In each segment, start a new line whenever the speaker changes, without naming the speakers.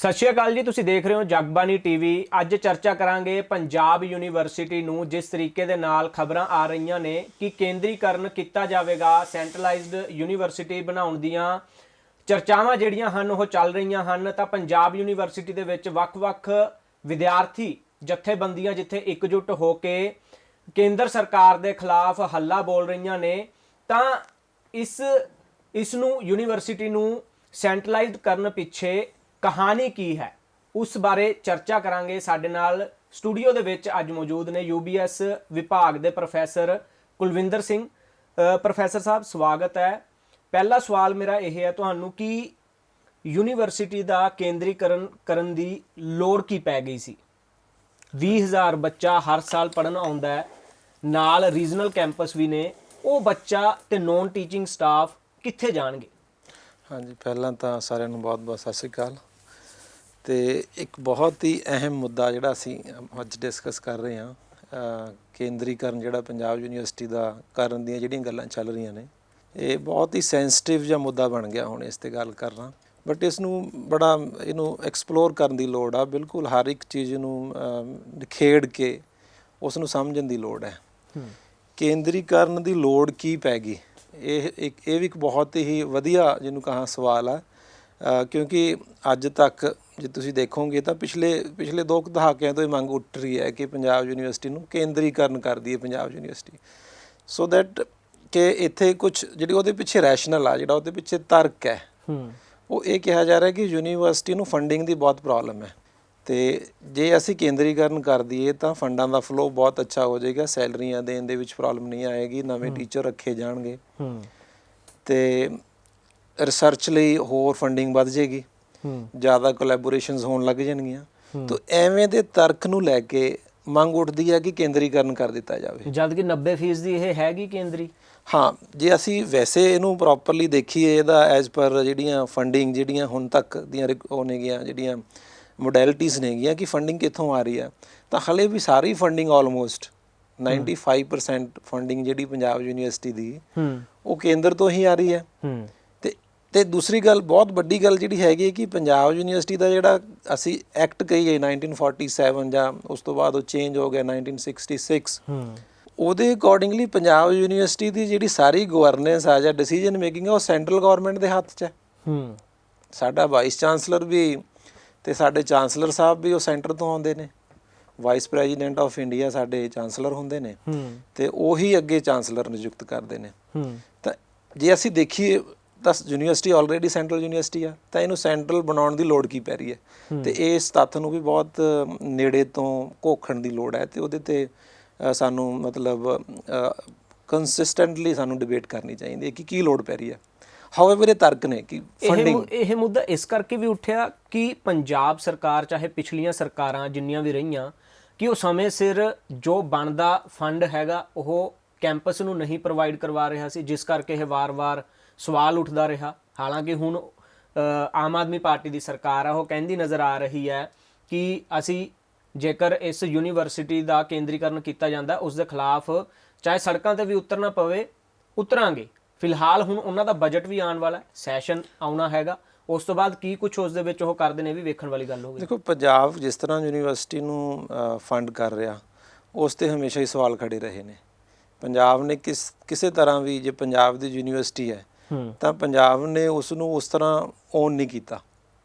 ਸਤਿ ਸ਼੍ਰੀ ਅਕਾਲ ਜੀ, ਤੁਸੀਂ ਦੇਖ ਰਹੇ ਹੋ ਜਗਬਾਣੀ ਟੀਵੀ। ਅੱਜ ਚਰਚਾ ਕਰਾਂਗੇ ਪੰਜਾਬ ਯੂਨੀਵਰਸਿਟੀ ਨੂੰ ਜਿਸ ਤਰੀਕੇ ਦੇ ਨਾਲ ਖਬਰਾਂ ਆ ਰਹੀਆਂ ਨੇ ਕਿ ਕੇਂਦਰੀਕਰਨ ਕੀਤਾ ਜਾਵੇਗਾ, ਸੈਂਟਰਲਾਈਜ਼ਡ ਯੂਨੀਵਰਸਿਟੀ ਬਣਾਉਣ ਦੀਆਂ ਚਰਚਾਵਾਂ ਜਿਹੜੀਆਂ ਹਨ ਉਹ ਚੱਲ ਰਹੀਆਂ ਹਨ। ਤਾਂ ਪੰਜਾਬ ਯੂਨੀਵਰਸਿਟੀ ਦੇ ਵਿੱਚ ਵੱਖ-ਵੱਖ ਵਿਦਿਆਰਥੀ ਜਥੇਬੰਦੀਆਂ ਜਿੱਥੇ ਇਕਜੁੱਟ ਹੋ ਕੇ ਕੇਂਦਰ ਸਰਕਾਰ ਦੇ ਖਿਲਾਫ ਹੱਲਾ ਬੋਲ ਰਹੀਆਂ ਨੇ, ਤਾਂ ਇਸ ਨੂੰ ਯੂਨੀਵਰਸਿਟੀ ਨੂੰ ਸੈਂਟਰਲਾਈਜ਼ਡ ਕਰਨ ਪਿੱਛੇ ਕਹਾਣੀ ਕੀ ਹੈ, ਉਸ ਬਾਰੇ ਚਰਚਾ ਕਰਾਂਗੇ। ਸਾਡੇ ਨਾਲ ਸਟੂਡੀਓ ਦੇ ਵਿੱਚ ਅੱਜ ਮੌਜੂਦ ਨੇ UBS ਵਿਭਾਗ ਦੇ ਪ੍ਰੋਫੈਸਰ ਕੁਲਵਿੰਦਰ ਸਿੰਘ। ਪ੍ਰੋਫੈਸਰ ਸਾਹਿਬ, ਸਵਾਗਤ ਹੈ। ਪਹਿਲਾ ਸਵਾਲ ਮੇਰਾ ਇਹ ਹੈ ਤੁਹਾਨੂੰ ਕਿ ਯੂਨੀਵਰਸਿਟੀ ਦਾ ਕੇਂਦਰੀਕਰਨ ਕਰਨ ਦੀ ਲੋੜ ਕੀ ਪੈ ਗਈ ਸੀ? 20,000 ਬੱਚਾ ਹਰ ਸਾਲ ਪੜ੍ਹਨ ਆਉਂਦਾ ਹੈ, ਨਾਲ ਰੀਜਨਲ ਕੈਂਪਸ ਵੀ ਨੇ, ਉਹ ਬੱਚਾ ਤੇ ਨੌਨ ਟੀਚਿੰਗ ਸਟਾਫ ਕਿੱਥੇ ਜਾਣਗੇ?
ਹਾਂਜੀ, ਪਹਿਲਾਂ ਤਾਂ ਸਾਰਿਆਂ ਨੂੰ ਬਹੁਤ-ਬਹੁਤ ਸਤਿ ਸ਼੍ਰੀ ਅਕਾਲ। ਤੇ ਇੱਕ ਬਹੁਤ ਹੀ ਅਹਿਮ ਮੁੱਦਾ ਜਿਹੜਾ ਅਸੀਂ ਅੱਜ ਡਿਸਕਸ ਕਰ ਰਹੇ ਹਾਂ, ਕੇਂਦਰੀਕਰਨ ਜਿਹੜਾ ਪੰਜਾਬ ਯੂਨੀਵਰਸਿਟੀ ਦਾ ਕਰਨ ਦੀਆਂ ਜਿਹੜੀਆਂ ਗੱਲਾਂ ਚੱਲ ਰਹੀਆਂ ਨੇ, ਇਹ ਬਹੁਤ ਹੀ ਸੈਂਸਿਟਿਵ ਜਿਹਾ ਮੁੱਦਾ ਬਣ ਗਿਆ ਹੁਣ ਇਸ 'ਤੇ ਗੱਲ ਕਰਨਾ। ਬਟ ਇਸ ਨੂੰ ਇਹਨੂੰ ਐਕਸਪਲੋਰ ਕਰਨ ਦੀ ਲੋੜ ਆ। ਬਿਲਕੁਲ ਹਰ ਇੱਕ ਚੀਜ਼ ਨੂੰ ਨਿਖੇੜ ਕੇ ਉਸ ਨੂੰ ਸਮਝਣ ਦੀ ਲੋੜ ਹੈ। ਕੇਂਦਰੀਕਰਨ ਦੀ ਲੋੜ ਕੀ ਪੈ ਗਈ, ਇਹ ਵੀ ਇੱਕ ਬਹੁਤ ਹੀ ਵਧੀਆ ਜਿਹਨੂੰ ਕਹਾਂ ਸਵਾਲ ਆ, ਕਿਉਂਕਿ ਅੱਜ ਤੱਕ ਜੇ ਤੁਸੀਂ ਦੇਖੋਗੇ ਤਾਂ ਪਿਛਲੇ 2 ਦਹਾਕਿਆਂ ਤੋਂ ਇਹ ਮੰਗ ਉੱਠ ਰਹੀ ਹੈ ਕਿ ਪੰਜਾਬ ਯੂਨੀਵਰਸਿਟੀ ਨੂੰ ਕੇਂਦਰੀਕਰਨ ਕਰ ਦਈਏ ਪੰਜਾਬ ਯੂਨੀਵਰਸਿਟੀ, ਸੋ ਦੈਟ ਕਿ ਇੱਥੇ ਕੁਛ ਜਿਹੜੀ ਉਹਦੇ ਪਿੱਛੇ ਰੈਸ਼ਨਲ ਆ, ਜਿਹੜਾ ਉਹਦੇ ਪਿੱਛੇ ਤਰਕ ਹੈ, ਉਹ ਇਹ ਕਿਹਾ ਜਾ ਰਿਹਾ ਕਿ ਯੂਨੀਵਰਸਿਟੀ ਨੂੰ ਫੰਡਿੰਗ ਦੀ ਬਹੁਤ ਪ੍ਰੋਬਲਮ ਹੈ, ਅਤੇ ਜੇ ਅਸੀਂ ਕੇਂਦਰੀਕਰਨ ਕਰ ਦਈਏ ਤਾਂ ਫੰਡਾਂ ਦਾ ਫਲੋ ਬਹੁਤ ਅੱਛਾ ਹੋ ਜਾਏਗਾ, ਸੈਲਰੀਆਂ ਦੇਣ ਦੇ ਵਿੱਚ ਪ੍ਰੋਬਲਮ ਨਹੀਂ ਆਏਗੀ, ਨਵੇਂ ਟੀਚਰ ਰੱਖੇ ਜਾਣਗੇ ਅਤੇ ਰਿਸਰਚ ਲਈ ਹੋਰ ਫੰਡਿੰਗ ਵੱਧ ਜਾਏਗੀ, ਜ਼ਿਆਦਾ ਕੋਲੈਬੋਰੇਸ਼ਨਸ ਹੋਣ ਲੱਗ ਜਾਣਗੀਆਂ। ਤਾਂ ਐਵੇਂ ਦੇ ਤਰਕ ਨੂੰ ਲੈ ਕੇ ਮੰਗ ਉੱਠਦੀ ਹੈ ਕਿ ਕੇਂਦਰੀਕਰਨ ਕਰ ਦਿੱਤਾ ਜਾਵੇ,
ਜਦ ਕਿ 90% ਦੀ ਇਹ ਹੈਗੀ ਕੇਂਦਰੀ।
ਹਾਂ, ਜੇ ਅਸੀਂ ਵੈਸੇ ਇਹਨੂੰ ਪ੍ਰੋਪਰਲੀ ਦੇਖੀਏ, ਇਹਦਾ ਐਜ਼ ਪਰ ਜਿਹੜੀਆਂ ਫੰਡਿੰਗ ਜਿਹੜੀਆਂ ਹੁਣ ਤੱਕ ਦੀਆਂ ਉਹ ਨੇਗੀਆਂ, ਜਿਹੜੀਆਂ ਮੋਡੈਲਿਟੀਜ਼ ਨੇਗੀਆਂ ਕਿ ਫੰਡਿੰਗ ਕਿੱਥੋਂ ਆ ਰਹੀ ਆ, ਤਾਂ ਹਾਲੇ ਵੀ ਸਾਰੀ ਫੰਡਿੰਗ ਆਲਮੋਸਟ 95% ਫੰਡਿੰਗ ਜਿਹੜੀ ਪੰਜਾਬ ਯੂਨੀਵਰਸਿਟੀ ਦੀ ਉਹ ਕੇਂਦਰ ਤੋਂ ਹੀ ਆ ਰਹੀ ਹੈ। ਤੇ ਦੂਸਰੀ ਗੱਲ, ਬਹੁਤ ਵੱਡੀ ਗੱਲ ਜਿਹੜੀ ਹੈਗੀ ਕਿ ਪੰਜਾਬ ਯੂਨੀਵਰਸਿਟੀ ਦਾ ਜਿਹੜਾ ਅਸੀਂ ਐਕਟ ਕਹੀਏ 1947 ਜਾਂ ਉਸ ਤੋਂ ਬਾਅਦ ਉਹ ਚੇਂਜ ਹੋ ਗਿਆ 1966, ਉਹਦੇ ਅਕੋਰਡਿੰਗਲੀ ਪੰਜਾਬ ਯੂਨੀਵਰਸਿਟੀ ਦੀ ਜਿਹੜੀ ਸਾਰੀ ਗਵਰਨੈਂਸ ਆ ਜਾਂ ਡਿਸੀਜਨ ਮੇਕਿੰਗ ਆ ਉਹ ਸੈਂਟਰਲ ਗੌਰਮੈਂਟ ਦੇ ਹੱਥ 'ਚ ਹੈ। ਸਾਡਾ ਵਾਈਸ ਚਾਂਸਲਰ ਵੀ ਅਤੇ ਸਾਡੇ ਚਾਂਸਲਰ ਸਾਹਿਬ ਵੀ ਉਹ ਸੈਂਟਰ ਤੋਂ ਆਉਂਦੇ ਨੇ, ਵਾਈਸ ਪ੍ਰੈਜ਼ੀਡੈਂਟ ਆਫ ਇੰਡੀਆ ਸਾਡੇ ਚਾਂਸਲਰ ਹੁੰਦੇ ਨੇ, ਅਤੇ ਉਹੀ ਅੱਗੇ ਚਾਂਸਲਰ ਨਿਯੁਕਤ ਕਰਦੇ ਨੇ। ਤਾਂ ਜੇ ਅਸੀਂ ਦੇਖੀਏ ਤਾਂ ਯੂਨੀਵਰਸਿਟੀ ਆਲਰੇਡੀ ਸੈਂਟਰਲ ਯੂਨੀਵਰਸਿਟੀ ਆ, ਤਾਂ ਇਹਨੂੰ ਸੈਂਟਰਲ ਬਣਾਉਣ ਦੀ ਲੋੜ ਕੀ ਪੈ ਰਹੀ ਹੈ, ਅਤੇ ਇਸ ਤੱਥ ਨੂੰ ਵੀ ਬਹੁਤ ਨੇੜੇ ਤੋਂ ਘੋਖਣ ਦੀ ਲੋੜ ਹੈ, ਅਤੇ ਉਹਦੇ 'ਤੇ ਸਾਨੂੰ ਮਤਲਬ ਕੰਸਿਸਟੈਂਟਲੀ ਸਾਨੂੰ ਡਿਬੇਟ ਕਰਨੀ ਚਾਹੀਦੀ ਹੈ ਕਿ ਕੀ ਲੋੜ ਪੈ ਰਹੀ ਹੈ। ਹਾਊਐਵਰ ਇਹ ਤਰਕ ਨੇ ਕਿ ਫੰਡਿੰਗ,
ਇਹ ਮੁੱਦਾ ਇਸ ਕਰਕੇ ਵੀ ਉੱਠਿਆ ਕਿ ਪੰਜਾਬ ਸਰਕਾਰ, ਚਾਹੇ ਪਿਛਲੀਆਂ ਸਰਕਾਰਾਂ ਜਿੰਨੀਆਂ ਵੀ ਰਹੀਆਂ, ਕਿ ਉਹ ਸਮੇਂ ਸਿਰ ਜੋ ਬਣਦਾ ਫੰਡ ਹੈਗਾ ਉਹ ਕੈਂਪਸ ਨੂੰ ਨਹੀਂ ਪ੍ਰੋਵਾਈਡ ਕਰਵਾ ਰਿਹਾ ਸੀ, ਜਿਸ ਕਰਕੇ ਇਹ ਵਾਰ-ਵਾਰ ਸਵਾਲ ਉੱਠਦਾ ਰਿਹਾ। ਹਾਲਾਂਕਿ ਹੁਣ ਆਮ ਆਦਮੀ ਪਾਰਟੀ ਦੀ ਸਰਕਾਰ ਆ, ਉਹ ਕਹਿੰਦੀ ਨਜ਼ਰ ਆ ਰਹੀ ਹੈ ਕਿ ਅਸੀਂ ਜੇਕਰ ਇਸ ਯੂਨੀਵਰਸਿਟੀ ਦਾ ਕੇਂਦਰੀਕਰਨ ਕੀਤਾ ਜਾਂਦਾ ਉਸ ਦੇ ਖਿਲਾਫ ਚਾਹੇ ਸੜਕਾਂ 'ਤੇ ਵੀ ਉਤਰਨਾ ਪਵੇ, ਉਤਰਾਂਗੇ। ਫਿਲਹਾਲ ਹੁਣ ਉਹਨਾਂ ਦਾ ਬਜਟ ਵੀ ਆਉਣ ਵਾਲਾ, ਸੈਸ਼ਨ ਆਉਣਾ ਹੈਗਾ, ਉਸ ਤੋਂ ਬਾਅਦ ਕੀ ਕੁਛ ਉਸ ਦੇ ਵਿੱਚ ਉਹ ਕਰਦੇ ਨੇ ਵੀ ਵੇਖਣ ਵਾਲੀ ਗੱਲ ਹੋਵੇ।
ਦੇਖੋ, ਪੰਜਾਬ ਜਿਸ ਤਰ੍ਹਾਂ ਯੂਨੀਵਰਸਿਟੀ ਨੂੰ ਫੰਡ ਕਰ ਰਿਹਾ, ਉਸ 'ਤੇ ਹਮੇਸ਼ਾ ਹੀ ਸਵਾਲ ਖੜੇ ਰਹੇ ਨੇ। ਪੰਜਾਬ ਨੇ ਕਿਸੇ ਤਰ੍ਹਾਂ ਵੀ, ਜੇ ਪੰਜਾਬ ਦੀ ਯੂਨੀਵਰਸਿਟੀ ਹੈ ਤਾਂ ਪੰਜਾਬ ਨੇ ਉਸ ਨੂੰ ਉਸ ਤਰ੍ਹਾਂ ਓਨ ਨਹੀਂ ਕੀਤਾ,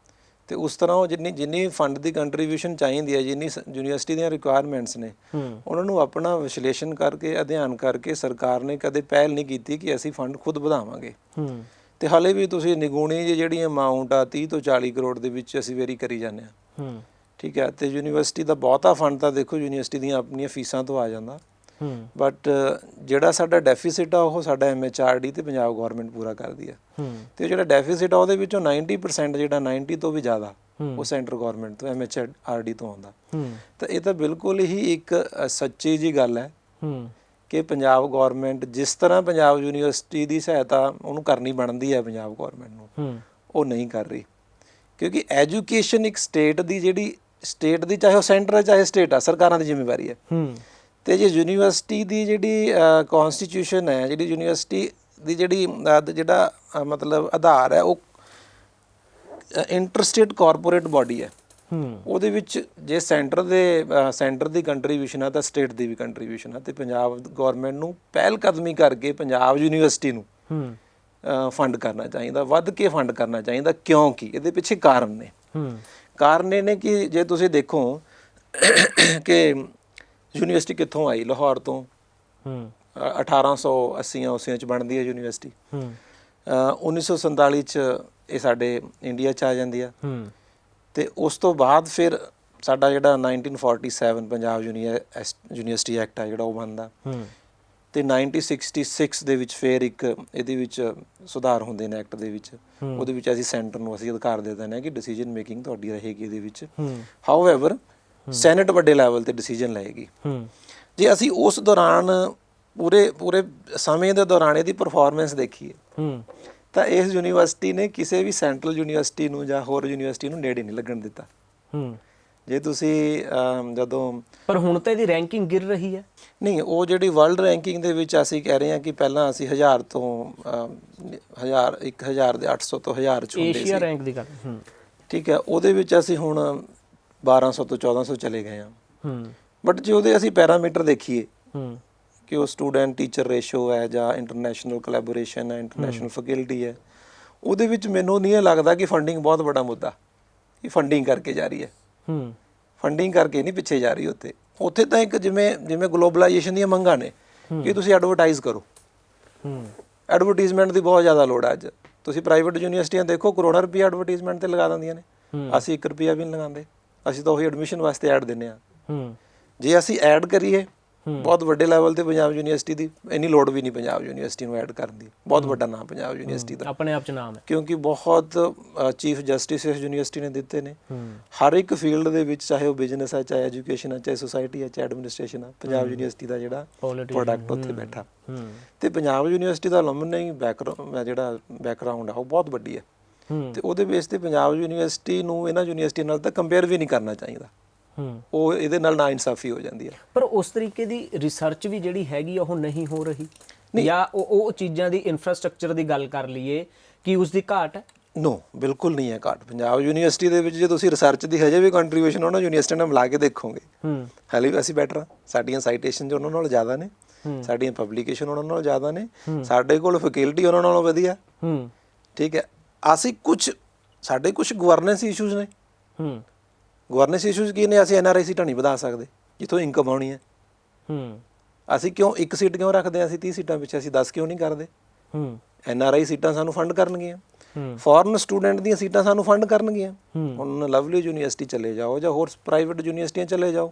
ਅਤੇ ਉਸ ਤਰ੍ਹਾਂ ਉਹ ਜਿੰਨੀ ਫੰਡ ਦੀ ਕੰਟਰੀਬਿਊਸ਼ਨ ਚਾਹੀਦੀ ਹੈ, ਜਿੰਨੀ ਯੂਨੀਵਰਸਿਟੀ ਦੀਆਂ ਰਿਕੁਆਇਰਮੈਂਟਸ ਨੇ, ਉਹਨਾਂ ਨੂੰ ਆਪਣਾ ਵਿਸ਼ਲੇਸ਼ਣ ਕਰਕੇ, ਅਧਿਐਨ ਕਰਕੇ ਸਰਕਾਰ ਨੇ ਕਦੇ ਪਹਿਲ ਨਹੀਂ ਕੀਤੀ ਕਿ ਅਸੀਂ ਫੰਡ ਖੁਦ ਵਧਾਵਾਂਗੇ। ਅਤੇ ਹਾਲੇ ਵੀ ਤੁਸੀਂ ਨਿਗੂਣੀ ਜਿਹੜੀ ਅਮਾਊਂਟ ਆ 30 ਤੋਂ 40 ਕਰੋੜ ਦੇ ਵਿੱਚ ਅਸੀਂ ਵੇਰੀ ਕਰੀ ਜਾਂਦੇ ਹਾਂ, ਠੀਕ ਹੈ। ਅਤੇ ਯੂਨੀਵਰਸਿਟੀ ਦਾ ਬਹੁਤਾ ਫੰਡ ਤਾਂ ਦੇਖੋ ਯੂਨੀਵਰਸਿਟੀ ਦੀਆਂ ਆਪਣੀਆਂ ਫੀਸਾਂ ਤੋਂ ਆ ਜਾਂਦਾ, ਬਟ ਜਿਹੜਾ ਸਾਡਾ ਡੈਫੀਸਿਟ ਆ ਉਹ ਸਾਡਾ MHRD ਅਤੇ ਪੰਜਾਬ ਗੌਰਮੈਂਟ ਪੂਰਾ ਕਰਦੀ ਹੈ, ਅਤੇ ਜਿਹੜਾ ਡੈਫੀਸਿਟ ਆ ਉਹਦੇ ਵਿੱਚੋਂ 90% ਜਿਹੜਾ 90 ਤੋਂ ਵੀ ਜ਼ਿਆਦਾ ਉਹ ਸੈਂਟਰ ਗੌਰਮੈਂਟ ਤੋਂ, MHRD ਤੋਂ ਆਉਂਦਾ। ਤਾਂ ਇਹ ਤਾਂ ਬਿਲਕੁਲ ਹੀ ਇੱਕ ਸੱਚੀ ਜਿਹੀ ਗੱਲ ਹੈ ਕਿ ਪੰਜਾਬ ਗੌਰਮੈਂਟ ਜਿਸ ਤਰ੍ਹਾਂ ਪੰਜਾਬ ਯੂਨੀਵਰਸਿਟੀ ਦੀ ਸਹਾਇਤਾ ਉਹਨੂੰ ਕਰਨੀ ਬਣਦੀ ਹੈ ਪੰਜਾਬ ਗੌਰਮੈਂਟ ਨੂੰ, ਉਹ ਨਹੀਂ ਕਰ ਰਹੀ, ਕਿਉਂਕਿ ਐਜੂਕੇਸ਼ਨ ਇੱਕ ਸਟੇਟ ਦੀ ਚਾਹੇ ਉਹ ਸੈਂਟਰ ਹੈ ਚਾਹੇ ਸਟੇਟ ਆ, ਸਰਕਾਰਾਂ ਦੀ ਜ਼ਿੰਮੇਵਾਰੀ ਹੈ। ਅਤੇ ਜੇ ਯੂਨੀਵਰਸਿਟੀ ਦੀ ਜਿਹੜੀ ਕੌਨਸਟੀਟਿਊਸ਼ਨ ਹੈ, ਜਿਹੜੀ ਯੂਨੀਵਰਸਿਟੀ ਦੀ ਜਿਹੜਾ ਮਤਲਬ ਆਧਾਰ ਹੈ, ਉਹ ਇੰਟਰਸਟੇਟ ਕਾਰਪੋਰੇਟ ਬਾਡੀ ਹੈ।
ਹੂੰ
ਉਹਦੇ ਵਿੱਚ ਜੇ ਸੈਂਟਰ ਦੀ ਕੰਟਰੀਬਿਊਸ਼ਨ ਆ ਤਾਂ ਸਟੇਟ ਦੀ ਵੀ ਕੰਟਰੀਬਿਊਸ਼ਨ ਆ, ਤੇ ਪੰਜਾਬ ਗਵਰਨਮੈਂਟ ਨੂੰ ਪਹਿਲ ਕਦਮੀ ਕਰਕੇ ਪੰਜਾਬ ਯੂਨੀਵਰਸਿਟੀ ਨੂੰ
ਹੂੰ
ਫੰਡ ਕਰਨਾ ਚਾਹੀਦਾ, ਵੱਧ ਕੇ ਫੰਡ ਕਰਨਾ ਚਾਹੀਦਾ। ਕਿਉਂਕਿ ਇਹਦੇ ਪਿੱਛੇ ਕਾਰਨ ਨੇ। ਕਾਰਨ ਇਹ ਨੇ ਕਿ ਜੇ ਤੁਸੀਂ ਦੇਖੋ ਕਿ ਯੂਨੀਵਰਸਿਟੀ ਕਿੱਥੋਂ ਆਈ, ਲਾਹੌਰ ਤੋਂ। 1880 ਚ ਬਣਦੀ ਹੈ ਯੂਨੀਵਰਸਿਟੀ। 1947 ਚ ਇਹ ਸਾਡੇ ਇੰਡੀਆ ਚ ਆ ਜਾਂਦੀ ਆ। ਤੇ ਉਸ ਤੋਂ ਬਾਅਦ ਫਿਰ ਸਾਡਾ ਜਿਹੜਾ 1947 ਪੰਜਾਬ ਯੂਨੀਵਰਸਿਟੀ ਐਕਟ ਆ ਜਿਹੜਾ ਉਹ ਬਣਦਾ। ਤੇ 1966 ਦੇ ਵਿੱਚ ਫਿਰ ਇੱਕ ਇਹਦੇ ਵਿੱਚ ਸੁਧਾਰ ਹੁੰਦੇ ਨੇ ਐਕਟ ਦੇ ਵਿੱਚ। ਉਹਦੇ ਵਿੱਚ ਅਸੀਂ ਸੈਂਟਰ ਨੂੰ ਅਸੀਂ ਅਧਿਕਾਰ ਦੇ ਦਿੰਦੇ ਹਾਂ ਕਿ ਡਿਸੀਜਨ ਮੇਕਿੰਗ ਤੁਹਾਡੀ ਰਹੇਗੀ ਇਹਦੇ ਵਿੱਚ। ਹਾਊਐਵਰ ਸੈਨੇਟ ਵੱਡੇ ਲੈਵਲ ਤੇ ਡਿਸੀਜਨ ਲਏਗੀ। ਜੇ ਅਸੀਂ ਉਸ ਦੌਰਾਨ ਪੂਰੇ ਸਮੇਂ ਦੇ ਦੌਰਾਨ ਇਹਦੀ ਪਰਫਾਰਮੈਂਸ ਦੇਖੀਏ ਤਾਂ ਇਸ ਯੂਨੀਵਰਸਿਟੀ ਨੇ ਕਿਸੇ ਵੀ ਸੈਂਟਰਲ ਯੂਨੀਵਰਸਿਟੀ ਨੂੰ ਜਾਂ ਹੋਰ ਯੂਨੀਵਰਸਿਟੀ ਨੂੰ ਨੇੜੇ ਨਹੀਂ ਲੱਗਣ ਦਿੱਤਾ। ਜੇ ਤੁਸੀਂ ਜਦੋਂ ਪਰ ਹੁਣ ਤਾਂ ਇਹਦੀ ਰੈਂਕਿੰਗ ਗਿਰ ਰਹੀ ਹੈ। ਨਹੀਂ, ਉਹ ਜਿਹੜੀ ਵਰਲਡ ਰੈਂਕਿੰਗ ਦੇ ਵਿੱਚ ਅਸੀਂ ਕਹਿ ਰਹੇ ਹਾਂ ਕਿ ਪਹਿਲਾਂ ਅਸੀਂ 1000 ਤੋਂ 1800 ਤੋਂ 1000 ਚ ਹੁੰਦੇ ਸੀ ਏਸ਼ੀਆ ਰੈਂਕ ਦੀ ਗੱਲ। ਠੀਕ ਹੈ, ਉਹਦੇ ਵਿੱਚ ਅਸੀਂ ਹੁਣ 1200 ਤੋਂ 1400 ਚਲੇ ਗਏ ਹਾਂ। ਬਟ ਜੇ ਉਹਦੇ ਅਸੀਂ ਪੈਰਾਮੀਟਰ ਦੇਖੀਏ ਕਿ ਉਹ ਸਟੂਡੈਂਟ ਟੀਚਰ ਰੇਸ਼ੋ ਹੈ ਜਾਂ ਇੰਟਰਨੈਸ਼ਨਲ ਕੋਲੈਬੋਰੇਸ਼ਨ ਹੈ, ਇੰਟਰਨੈਸ਼ਨਲ ਫੈਕਲਟੀ ਹੈ, ਉਹਦੇ ਵਿੱਚ ਮੈਨੂੰ ਨਹੀਂ ਇਹ ਲੱਗਦਾ ਕਿ ਫੰਡਿੰਗ ਬਹੁਤ ਵੱਡਾ ਮੁੱਦਾ ਕਿ ਫੰਡਿੰਗ ਕਰਕੇ ਜਾ ਰਹੀ ਹੈ। ਫੰਡਿੰਗ ਕਰਕੇ ਨਹੀਂ ਪਿੱਛੇ ਜਾ ਰਹੀ ਉੱਥੇ ਤਾਂ ਇੱਕ ਜਿਵੇਂ ਗਲੋਬਲਾਈਜੇਸ਼ਨ ਦੀਆਂ ਮੰਗਾਂ ਨੇ ਕਿ ਤੁਸੀਂ ਐਡਵਰਟਾਈਜ਼ ਕਰੋ। ਐਡਵਰਟੀਜ਼ਮੈਂਟ ਦੀ ਬਹੁਤ ਜ਼ਿਆਦਾ ਲੋੜ ਹੈ ਅੱਜ। ਤੁਸੀਂ ਪ੍ਰਾਈਵੇਟ ਯੂਨੀਵਰਸਿਟੀਆਂ ਦੇਖੋ, ਕਰੋੜਾਂ ਰੁਪਏ ਐਡਵਰਟੀਜ਼ਮੈਂਟ ਤੇ ਲਗਾ ਦਿੰਦੀਆਂ ਨੇ। ਅਸੀਂ 1 ਰੁਪਿਆ ਵੀ ਨਹੀਂ ਲਗਾਉਂਦੇ। ਅਸੀਂ ਤਾਂ ਉਹੀ ਐਡਮਿਸ਼ਨ ਵਾਸਤੇ ਐਡ ਦਿੰਦੇ ਹਾਂ। ਜੇ ਅਸੀਂ ਐਡ ਕਰੀਏ ਬਹੁਤ ਵੱਡੇ ਲੈਵਲ ਤੇ ਪੰਜਾਬ ਯੂਨੀਵਰਸਿਟੀ ਦੀ ਇੰਨੀ ਲੋੜ ਵੀ ਨਹੀਂ ਪੰਜਾਬ ਯੂਨੀਵਰਸਿਟੀ ਨੂੰ ਐਡ ਕਰਨ ਦੀ। ਬਹੁਤ ਵੱਡਾ ਨਾਮ ਪੰਜਾਬ ਯੂਨੀਵਰਸਿਟੀ ਦਾ ਆਪਣੇ ਆਪ ਚ ਨਾਮ ਹੈ, ਕਿਉਂਕਿ ਬਹੁਤ ਚੀਫ ਜਸਟਿਸ ਇਸ ਯੂਨੀਵਰਸਿਟੀ ਨੇ ਦਿੱਤੇ ਨੇ। ਹਰ ਇੱਕ ਫੀਲਡ ਦੇ ਵਿੱਚ, ਚਾਹੇ ਉਹ ਬਿਜ਼ਨਸ ਹੈ, ਚਾਹੇ ਐਜੂਕੇਸ਼ਨ ਹੈ, ਚਾਹੇ ਸੁਸਾਇਟੀ ਹੈ, ਚਾਹੇ ਐਡਮਿਨਿਸਟ੍ਰੇਸ਼ਨ ਹੈ, ਪੰਜਾਬ ਯੂਨੀਵਰਸਿਟੀ ਦਾ ਜਿਹੜਾ ਪ੍ਰੋਡਕਟ ਉੱਥੇ ਬੈਠਾ। ਤੇ ਪੰਜਾਬ ਯੂਨੀਵਰਸਿਟੀ ਦਾ ਅਲਮਨੀ ਬੈਕਗਰਾਉਂਡ ਆ ਉਹ ਬਹੁਤ ਵੱਡੀ ਹੈ। ਤੇ ਉਹਦੇ ਬੇਸ ਤੇ ਪੰਜਾਬ ਯੂਨੀਵਰਸਿਟੀ ਨੂੰ ਇਹਨਾਂ ਯੂਨੀਵਰਸਿਟੀ ਨਾਲ ਤਾਂ ਕੰਪੇਅਰ ਵੀ ਨਹੀਂ ਕਰਨਾ ਚਾਹੀਦਾ। ਉਹ ਇਹਦੇ ਨਾਲ ਨਾ ਇਨਸਾਫੀ ਹੋ ਜਾਂਦੀ ਹੈ। ਪਰ ਉਸ ਤਰੀਕੇ ਦੀ ਰਿਸਰਚ ਵੀ ਜਿਹੜੀ ਹੈਗੀ ਉਹ ਨਹੀਂ ਹੋ ਰਹੀ, ਜਾਂ ਉਹ ਚੀਜ਼ਾਂ ਦੀ ਇਨਫਰਾਸਟ੍ਰਕਚਰ ਦੀ ਗੱਲ ਕਰ ਲਈਏ ਕਿ ਉਸ ਦੀ ਘਾਟ ਹੈ। ਨੋ, ਬਿਲਕੁਲ ਨਹੀਂ ਹੈ ਘਾਟ। ਪੰਜਾਬ ਯੂਨੀਵਰਸਿਟੀ ਦੇ ਵਿੱਚ ਜੇ ਤੁਸੀਂ ਰਿਸਰਚ ਦੀ ਹਜੇ ਵੀ ਕੰਟਰੀਬਿਊਸ਼ਨ ਉਹਨਾਂ ਯੂਨੀਵਰਸਿਟੀ ਨਾਲ ਮਿਲਾ ਕੇ ਦੇਖੋਗੇ, ਹਾਲੇ ਵੀ ਅਸੀਂ ਬੈਟਰ ਹਾਂ। ਸਾਡੀਆਂ ਸਾਈਟੇਸ਼ਨ ਜੋ ਉਹਨਾਂ ਨਾਲੋਂ ਜ਼ਿਆਦਾ ਨੇ, ਸਾਡੀਆਂ ਪਬਲੀਕੇਸ਼ਨ ਉਹਨਾਂ ਨਾਲੋਂ ਜ਼ਿਆਦਾ ਨੇ, ਸਾਡੇ ਕੋਲ ਫੈਕਲਟੀ ਉਹਨਾਂ ਨਾਲੋਂ ਵਧੀਆ। ਠੀਕ ਹੈ, ਸਾਡੇ ਕੁਝ ਗਵਰਨੈਂਸ ਇਸ਼ੂਜ਼ ਨੇ। ਗਵਰਨੈਂਸ ਇਸ਼ੂਜ਼ ਕੀ ਨੇ? ਅਸੀਂ NRI ਸੀਟਾਂ ਨਹੀਂ ਵਧਾ ਸਕਦੇ ਜਿੱਥੋਂ ਇਨਕਮ ਆਉਣੀ ਹੈ। ਅਸੀਂ ਕਿਉਂ 1 ਸੀਟ ਕਿਉਂ ਰੱਖਦੇ ਹਾਂ? ਅਸੀਂ 30 ਸੀਟਾਂ ਪਿੱਛੇ ਅਸੀਂ 10 ਕਿਉਂ ਨਹੀਂ ਕਰਦੇ? NRI ਸੀਟਾਂ ਸਾਨੂੰ ਫੰਡ ਕਰਨਗੀਆਂ, ਫੋਰਨ ਸਟੂਡੈਂਟ ਦੀਆਂ ਸੀਟਾਂ ਸਾਨੂੰ ਫੰਡ ਕਰਨਗੀਆਂ। ਹੁਣ ਲਵਲੀ ਯੂਨੀਵਰਸਿਟੀ ਚਲੇ ਜਾਓ ਜਾਂ ਹੋਰ ਪ੍ਰਾਈਵੇਟ ਯੂਨੀਵਰਸਿਟੀਆਂ ਚਲੇ ਜਾਓ,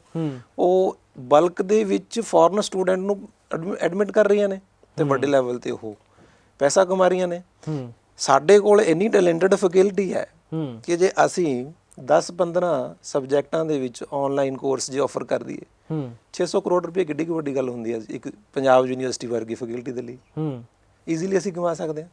ਉਹ ਬਲਕ ਦੇ ਵਿੱਚ ਫੋਰਨ ਸਟੂਡੈਂਟ ਨੂੰ ਐਡਮਿਟ ਕਰ ਰਹੀਆਂ ਨੇ ਤੇ ਵੱਡੇ ਲੈਵਲ ਤੇ ਉਹ ਪੈਸਾ ਕਮਾ ਰਹੀਆਂ ਨੇ। ਸਾਡੇ ਕੋਲ ਇੰਨੀ ਟੈਲੈਂਟਡ ਫੈਕਲਟੀ ਹੈ ਕਿ ਜੇ ਅਸੀਂ 10-15 ਸਬਜੈਕਟਾਂ ਦੇ ਵਿੱਚ ਆਨਲਾਈਨ ਕੋਰਸ ਜੇ ਆਫਰ ਕਰ ਦਈਏ, 600 ਕਰੋੜ ਰੁਪਏ ਕਿੱਡੀ ਕੁ ਵੱਡੀ ਗੱਲ ਹੁੰਦੀ ਹੈ ਇੱਕ ਪੰਜਾਬ ਯੂਨੀਵਰਸਿਟੀ ਵਰਗੀ ਫੈਕਲਟੀ ਦੇ ਲਈ। ਈਜ਼ੀਲੀ ਅਸੀਂ ਕਮਾ ਸਕਦੇ ਹਾਂ।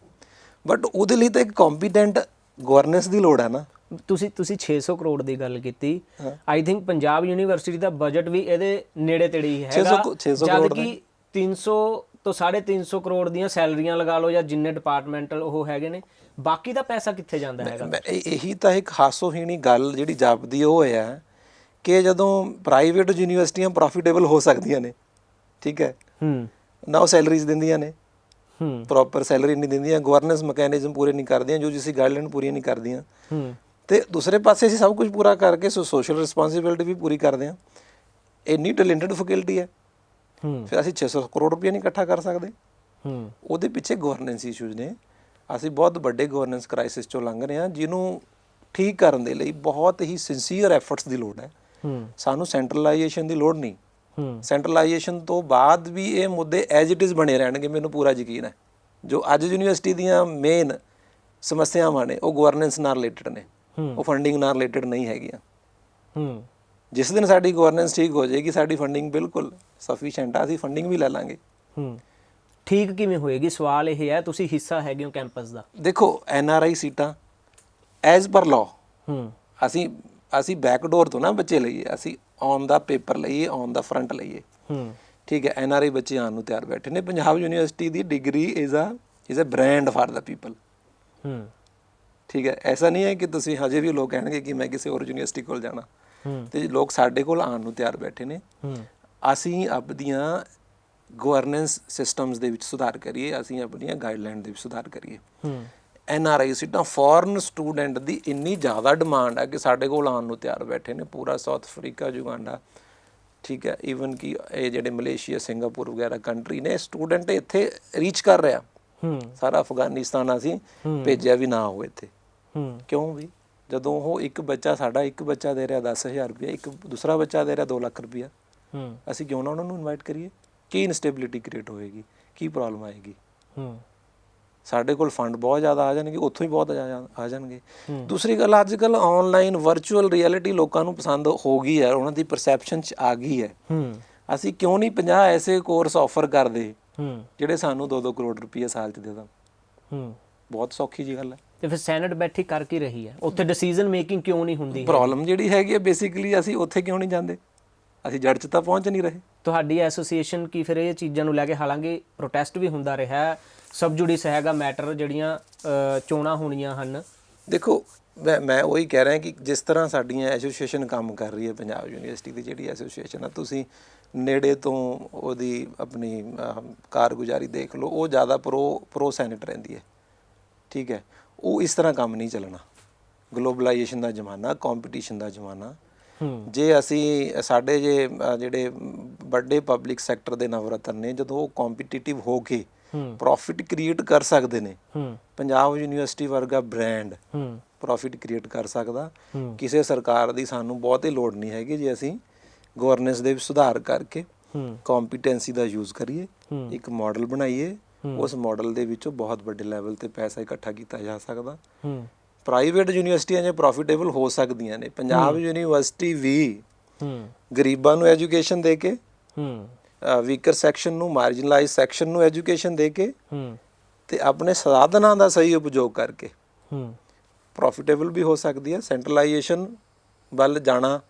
ਬਟ ਉਹਦੇ ਲਈ ਤਾਂ ਇੱਕ ਕੰਪੀਟੈਂਟ ਗਵਰਨੈਂਸ ਦੀ ਲੋੜ ਹੈ ਨਾ। ਤੁਸੀਂ 600 ਕਰੋੜ ਦੀ ਗੱਲ ਕੀਤੀ। ਆਈ ਥਿੰਕ ਪੰਜਾਬ ਯੂਨੀਵਰਸਿਟੀ ਦਾ ਬਜਟ ਵੀ ਇਹਦੇ ਨੇੜੇ ਤੇੜੇ ਹੀ ਹੈਗਾ, ਜਦ ਕਿ 300 ਤੋਂ 350 ਕਰੋੜ ਦੀਆਂ ਸੈਲਰੀਆਂ ਲਗਾ ਲਓ ਜਾਂ ਜਿੰਨੇ ਡਿਪਾਰਟਮੈਂਟਲ ਉਹ ਹੈਗੇ ਨੇ, ਬਾਕੀ ਦਾ ਪੈਸਾ ਕਿੱਥੇ ਜਾਂਦਾ ਹੈਗਾ? ਇਹੀ ਤਾਂ ਇੱਕ ਹਾਸੋਹੀਣੀ ਗੱਲ ਜਿਹੜੀ ਜਾਪਦੀ ਉਹ ਹੈ ਕਿ ਜਦੋਂ ਪ੍ਰਾਈਵੇਟ ਯੂਨੀਵਰਸਿਟੀਆਂ ਪ੍ਰੋਫਿਟੇਬਲ ਹੋ ਸਕਦੀਆਂ ਨੇ, ਠੀਕ ਹੈ, ਨਾ ਉਹ ਸੈਲਰੀਜ਼ ਦਿੰਦੀਆਂ ਨੇ, ਪ੍ਰੋਪਰ ਸੈਲਰੀ ਨਹੀਂ ਦਿੰਦੀਆਂ, ਗਵਰਨੈਂਸ ਮੈਕੈਨਿਜ਼ਮ ਪੂਰੇ ਨਹੀਂ ਕਰਦੀਆਂ, ਜੋ ਜਿਸ ਗਾਈਡਲਾਈਨ ਪੂਰੀਆਂ ਨਹੀਂ ਕਰਦੀਆਂ, ਤੇ ਦੂਸਰੇ ਪਾਸੇ ਅਸੀਂ ਸਭ ਕੁਝ ਪੂਰਾ ਕਰਕੇ ਸੋਸ਼ਲ ਰਿਸਪੌਂਸਿਬਿਲਿਟੀ ਵੀ ਪੂਰੀ ਕਰਦੇ ਹਾਂ। ਇੰਨੀ ਟੈਲੈਂਟਡ ਫੈਕਲਟੀ ਹੈ, ਫਿਰ ਅਸੀਂ 600 ਕਰੋੜ ਰੁਪਏ ਨਹੀਂ ਇਕੱਠਾ ਕਰ ਸਕਦੇ। ਉਹਦੇ ਪਿੱਛੇ ਗਵਰਨੈਂਸ ਇਸ਼ੂਜ਼ ਨੇ। ਅਸੀਂ ਬਹੁਤ ਵੱਡੇ ਗਵਰਨੈਂਸ ਕ੍ਰਾਈਸਿਸ ਚੋਂ ਲੰਘ ਰਹੇ ਹਾਂ, ਜਿਹਨੂੰ ਠੀਕ ਕਰਨ ਦੇ ਲਈ ਬਹੁਤ ਹੀ ਸਿੰਸੀਅਰ ਐਫਰਟਸ ਦੀ ਲੋੜ ਹੈ। ਸਾਨੂੰ ਸੈਂਟਰਲਾਈਜੇਸ਼ਨ ਦੀ ਲੋੜ ਨਹੀਂ। ਸੈਂਟਰਲਾਈਜੇਸ਼ਨ ਤੋਂ ਬਾਅਦ ਵੀ ਇਹ ਮੁੱਦੇ ਐਜ਼ ਇਟ ਇਜ਼ ਬਣੇ ਰਹਿਣਗੇ, ਮੈਨੂੰ ਪੂਰਾ ਯਕੀਨ ਹੈ। ਜੋ ਅੱਜ ਯੂਨੀਵਰਸਿਟੀ ਦੀਆਂ ਮੇਨ ਸਮੱਸਿਆਵਾਂ ਨੇ ਉਹ ਗਵਰਨੈਂਸ ਨਾਲ ਰਿਲੇਟਡ ਨੇ, ਉਹ ਫੰਡਿੰਗ ਨਾਲ ਰਿਲੇਟਡ ਨਹੀਂ ਹੈਗੀਆਂ। ਜਿਸ ਦਿਨ ਸਾਡੀ ਗਵਰਨੈਂਸ ਠੀਕ ਹੋ ਜਾਏਗੀ, ਸਾਡੀ ਫੰਡਿੰਗ ਬਿਲਕੁਲ ਸਫੀਸ਼ੀਐਂਟ ਆ, ਅਸੀਂ ਫੰਡਿੰਗ ਵੀ ਲੈ ਲਾਂਗੇ। ਠੀਕ ਕਿਵੇਂ ਹੋਏਗੀ? ਸਵਾਲ ਇਹ ਹੈ, ਤੁਸੀਂ ਹਿੱਸਾ ਹੈਗੇ ਹੋ ਕੈਂਪਸ ਦਾ। ਦੇਖੋ, NRI ਸੀਟਾਂ ਐਜ਼ ਪਰ ਲਾਅ ਅਸੀਂ ਬੈਕਡੋਰ ਤੋਂ ਨਾ ਬੱਚੇ ਲਈਏ, ਅਸੀਂ ਔਨ ਦਾ ਪੇਪਰ ਲਈਏ, ਔਨ ਦਾ ਫਰੰਟ ਲਈਏ। ਠੀਕ ਹੈ, NRI ਬੱਚੇ ਆਉਣ ਨੂੰ ਤਿਆਰ ਬੈਠੇ ਨੇ। ਪੰਜਾਬ ਯੂਨੀਵਰਸਿਟੀ ਦੀ degree is a brand for the people. ਠੀਕ ਹੈ, ਐਸਾ ਨਹੀਂ ਹੈ ਕਿ ਤੁਸੀਂ ਹਜੇ ਵੀ ਲੋਕ ਕਹਿਣਗੇ ਕਿ ਮੈਂ ਕਿਸੇ ਹੋਰ ਯੂਨੀਵਰਸਿਟੀ ਕੋਲ ਜਾਣਾ, ਤੇ ਲੋਕ ਸਾਡੇ ਕੋਲ ਆਉਣ ਨੂੰ ਤਿਆਰ ਬੈਠੇ ਨੇ। ਅਸੀਂ ਆਪਣੀਆਂ ਗਵਰਨੈਂਸ ਸਿਸਟਮਸ ਦੇ ਵਿੱਚ ਸੁਧਾਰ ਕਰੀਏ, ਅਸੀਂ ਆਪਣੀਆਂ ਗਾਈਡਲਾਈਨ ਦੇ ਵਿੱਚ ਸੁਧਾਰ ਕਰੀਏ। NRI ਸੀਟਾਂ ਫੋਰਨ ਸਟੂਡੈਂਟ ਦੀ ਇੰਨੀ ਜ਼ਿਆਦਾ ਡਿਮਾਂਡ ਹੈ ਕਿ ਸਾਡੇ ਕੋਲ ਆਉਣ ਨੂੰ ਤਿਆਰ ਬੈਠੇ ਨੇ, ਪੂਰਾ ਸਾਊਥ ਅਫਰੀਕਾ, ਯੁਗਾਂਡਾ, ਠੀਕ ਹੈ, ਈਵਨ ਕਿ ਇਹ ਜਿਹੜੇ ਮਲੇਸ਼ੀਆ, ਸਿੰਗਾਪੁਰ ਵਗੈਰਾ ਕੰਟਰੀ ਨੇ, ਸਟੂਡੈਂਟ ਇੱਥੇ ਰੀਚ ਕਰ ਰਿਹਾ। ਸਾਰਾ ਅਫਗਾਨਿਸਤਾਨ ਅਸੀਂ ਭੇਜਿਆ ਵੀ ਨਾ ਹੋ ਇੱਥੇ, ਕਿਉਂ ਵੀ ਜਦੋਂ ਉਹ ਇੱਕ ਬੱਚਾ, ਸਾਡਾ ਇੱਕ ਬੱਚਾ ਦੇ ਰਿਹਾ 10,000 ਰੁਪਇਆ, ਇੱਕ ਦੂਸਰਾ ਬੱਚਾ ਦੇ ਰਿਹਾ 2 ਲੱਖ ਰੁਪਇਆ, ਅਸੀਂ ਕਿਉਂ ਨਾ ਉਹਨਾਂ ਨੂੰ ਇਨਵਾਈਟ ਕਰੀਏ? ਕੀ ਇਨਸਟੇਬਿਲਿਟੀ ਕ੍ਰੀਏਟ ਹੋਏਗੀ, ਕੀ ਪ੍ਰੋਬਲਮ ਆਏਗੀ? ਸਾਡੇ ਕੋਲ ਫੰਡ ਬਹੁਤ ਜ਼ਿਆਦਾ ਆ ਜਾਣਗੇ, ਉੱਥੋਂ ਹੀ ਬਹੁਤ ਆ ਜਾਣਗੇ। ਦੂਸਰੀ ਗੱਲ, ਅੱਜ ਕੱਲ੍ਹ ਆਨਲਾਈਨ ਵਰਚੁਅਲ ਰਿਐਲਿਟੀ ਲੋਕਾਂ ਨੂੰ ਪਸੰਦ ਹੋ ਗਈ ਹੈ, ਉਹਨਾਂ ਦੀ ਪਰਸੈਪਸ਼ਨ 'ਚ ਆ ਗਈ ਹੈ। ਅਸੀਂ ਕਿਉਂ ਨਹੀਂ 50 ਐਸੇ ਕੋਰਸ ਆਫਰ ਕਰਦੇ ਜਿਹੜੇ ਸਾਨੂੰ 2-2 ਕਰੋੜ ਰੁਪਏ ਸਾਲ 'ਚ ਦੇ ਦੇਣ? ਬਹੁਤ ਸੌਖੀ ਜੀ ਗੱਲ ਹੈ।
ਤੇ ਫਿਰ ਸੈਨੇਟ ਬੈਠੀ ਕਰ ਕੀ ਰਹੀ ਹੈ ਉੱਥੇ? ਡਿਸੀਜਨ ਮੇਕਿੰਗ ਕਿਉਂ ਨਹੀਂ ਹੁੰਦੀ?
ਪ੍ਰੋਬਲਮ ਜਿਹੜੀ ਹੈਗੀ ਹੈ ਬੇਸਿਕਲੀ, ਅਸੀਂ ਉੱਥੇ ਕਿਉਂ ਨਹੀਂ ਜਾਂਦੇ? ਅਸੀਂ ਜੜ 'ਚ ਤਾਂ ਪਹੁੰਚ ਨਹੀਂ ਰਹੇ।
ਤੁਹਾਡੀ ਐਸੋਸੀਏਸ਼ਨ ਕੀ ਫਿਰ ਇਹ ਚੀਜ਼ਾਂ ਨੂੰ ਲੈ ਕੇ, ਹਾਲਾਂਕਿ ਪ੍ਰੋਟੈਸਟ ਵੀ ਹੁੰਦਾ ਰਿਹਾ, ਸਬਜੂਡਿਸ ਹੈਗਾ ਮੈਟਰ, ਜਿਹੜੀਆਂ ਚੋਣਾਂ ਹੋਣੀਆਂ ਹਨ?
ਦੇਖੋ, ਮੈਂ ਉਹੀ ਕਹਿ ਰਿਹਾ ਕਿ ਜਿਸ ਤਰ੍ਹਾਂ ਸਾਡੀਆਂ ਐਸੋਸੀਏਸ਼ਨ ਕੰਮ ਕਰ ਰਹੀ ਹੈ, ਪੰਜਾਬ ਯੂਨੀਵਰਸਿਟੀ ਦੀ ਜਿਹੜੀ ਐਸੋਸੀਏਸ਼ਨ ਆ, ਤੁਸੀਂ ਨੇੜੇ ਤੋਂ ਉਹਦੀ ਆਪਣੀ ਕਾਰਗੁਜ਼ਾਰੀ ਦੇਖ ਲਓ, ਉਹ ਜ਼ਿਆਦਾ ਪ੍ਰੋ ਸੈਨੇਟ ਰਹਿੰਦੀ ਹੈ, ਠੀਕ ਹੈ। ਉਹ ਇਸ ਤਰ੍ਹਾਂ ਕੰਮ ਨਹੀਂ ਚੱਲਣਾ। ਗਲੋਬਲਾਈਜੇਸ਼ਨ ਦਾ ਜ਼ਮਾਨਾ, ਕੰਪੀਟੀਸ਼ਨ ਦਾ ਜ਼ਮਾਨਾ। ਜੇ ਅਸੀਂ ਸਾਡੇ ਜਿਹੜੇ ਵੱਡੇ ਪਬਲਿਕ ਸੈਕਟਰ ਦੇ ਨਵਰਤਨ ਨੇ, ਜਦੋਂ ਉਹ ਕੰਪੀਟੀਟਿਵ ਹੋ ਕੇ ਪ੍ਰੋਫਿਟ ਕ੍ਰੀਏਟ ਕਰ ਸਕਦੇ ਨੇ, ਪੰਜਾਬ ਯੂਨੀਵਰਸਿਟੀ ਵਰਗਾ ਬ੍ਰਾਂਡ ਪ੍ਰੋਫਿਟ ਕ੍ਰੀਏਟ ਕਰ ਸਕਦਾ। ਕਿਸੇ ਸਰਕਾਰ ਦੀ ਸਾਨੂੰ ਬਹੁਤੀ ਲੋੜ ਨਹੀਂ ਹੈਗੀ ਜੇ ਅਸੀਂ ਗਵਰਨੈਂਸ ਦੇ ਵਿੱਚ ਸੁਧਾਰ ਕਰਕੇ ਕੰਪੀਟੈਂਸੀ ਦਾ ਯੂਜ਼ ਕਰੀਏ, ਇੱਕ ਮਾਡਲ ਬਣਾਈਏ, ਉਸ ਮਾਡਲ ਦੇ ਵਿੱਚੋਂ ਬਹੁਤ ਵੱਡੇ ਲੈਵਲ ਤੇ ਪੈਸਾ ਇਕੱਠਾ ਕੀਤਾ ਜਾ ਸਕਦਾ। ਪ੍ਰਾਈਵੇਟ ਯੂਨੀਵਰਸਿਟੀਆਂ ਜੇ ਪ੍ਰੋਫਿਟੇਬਲ ਹੋ ਸਕਦੀਆਂ ਨੇ, ਪੰਜਾਬ ਯੂਨੀਵਰਸਿਟੀ ਵੀ ਗਰੀਬਾਂ ਨੂੰ ਐਜੂਕੇਸ਼ਨ ਦੇ ਕੇ, ਵੀਕਰ ਸੈਕਸ਼ਨ ਨੂੰ, ਮਾਰਜਨਲਾਈਜ਼ ਸੈਕਸ਼ਨ ਨੂੰ ਐਜੂਕੇਸ਼ਨ ਦੇ ਕੇ, ਤੇ ਆਪਣੇ ਸਾਧਨਾਂ ਦਾ ਸਹੀ ਉਪਯੋਗ ਕਰਕੇ ਪ੍ਰੋਫਿਟੇਬਲ ਵੀ ਹੋ ਸਕਦੀ ਹੈ। ਸੈਂਟਰਲਾਈਜੇਸ਼ਨ ਵੱਲ ਜਾਣਾ,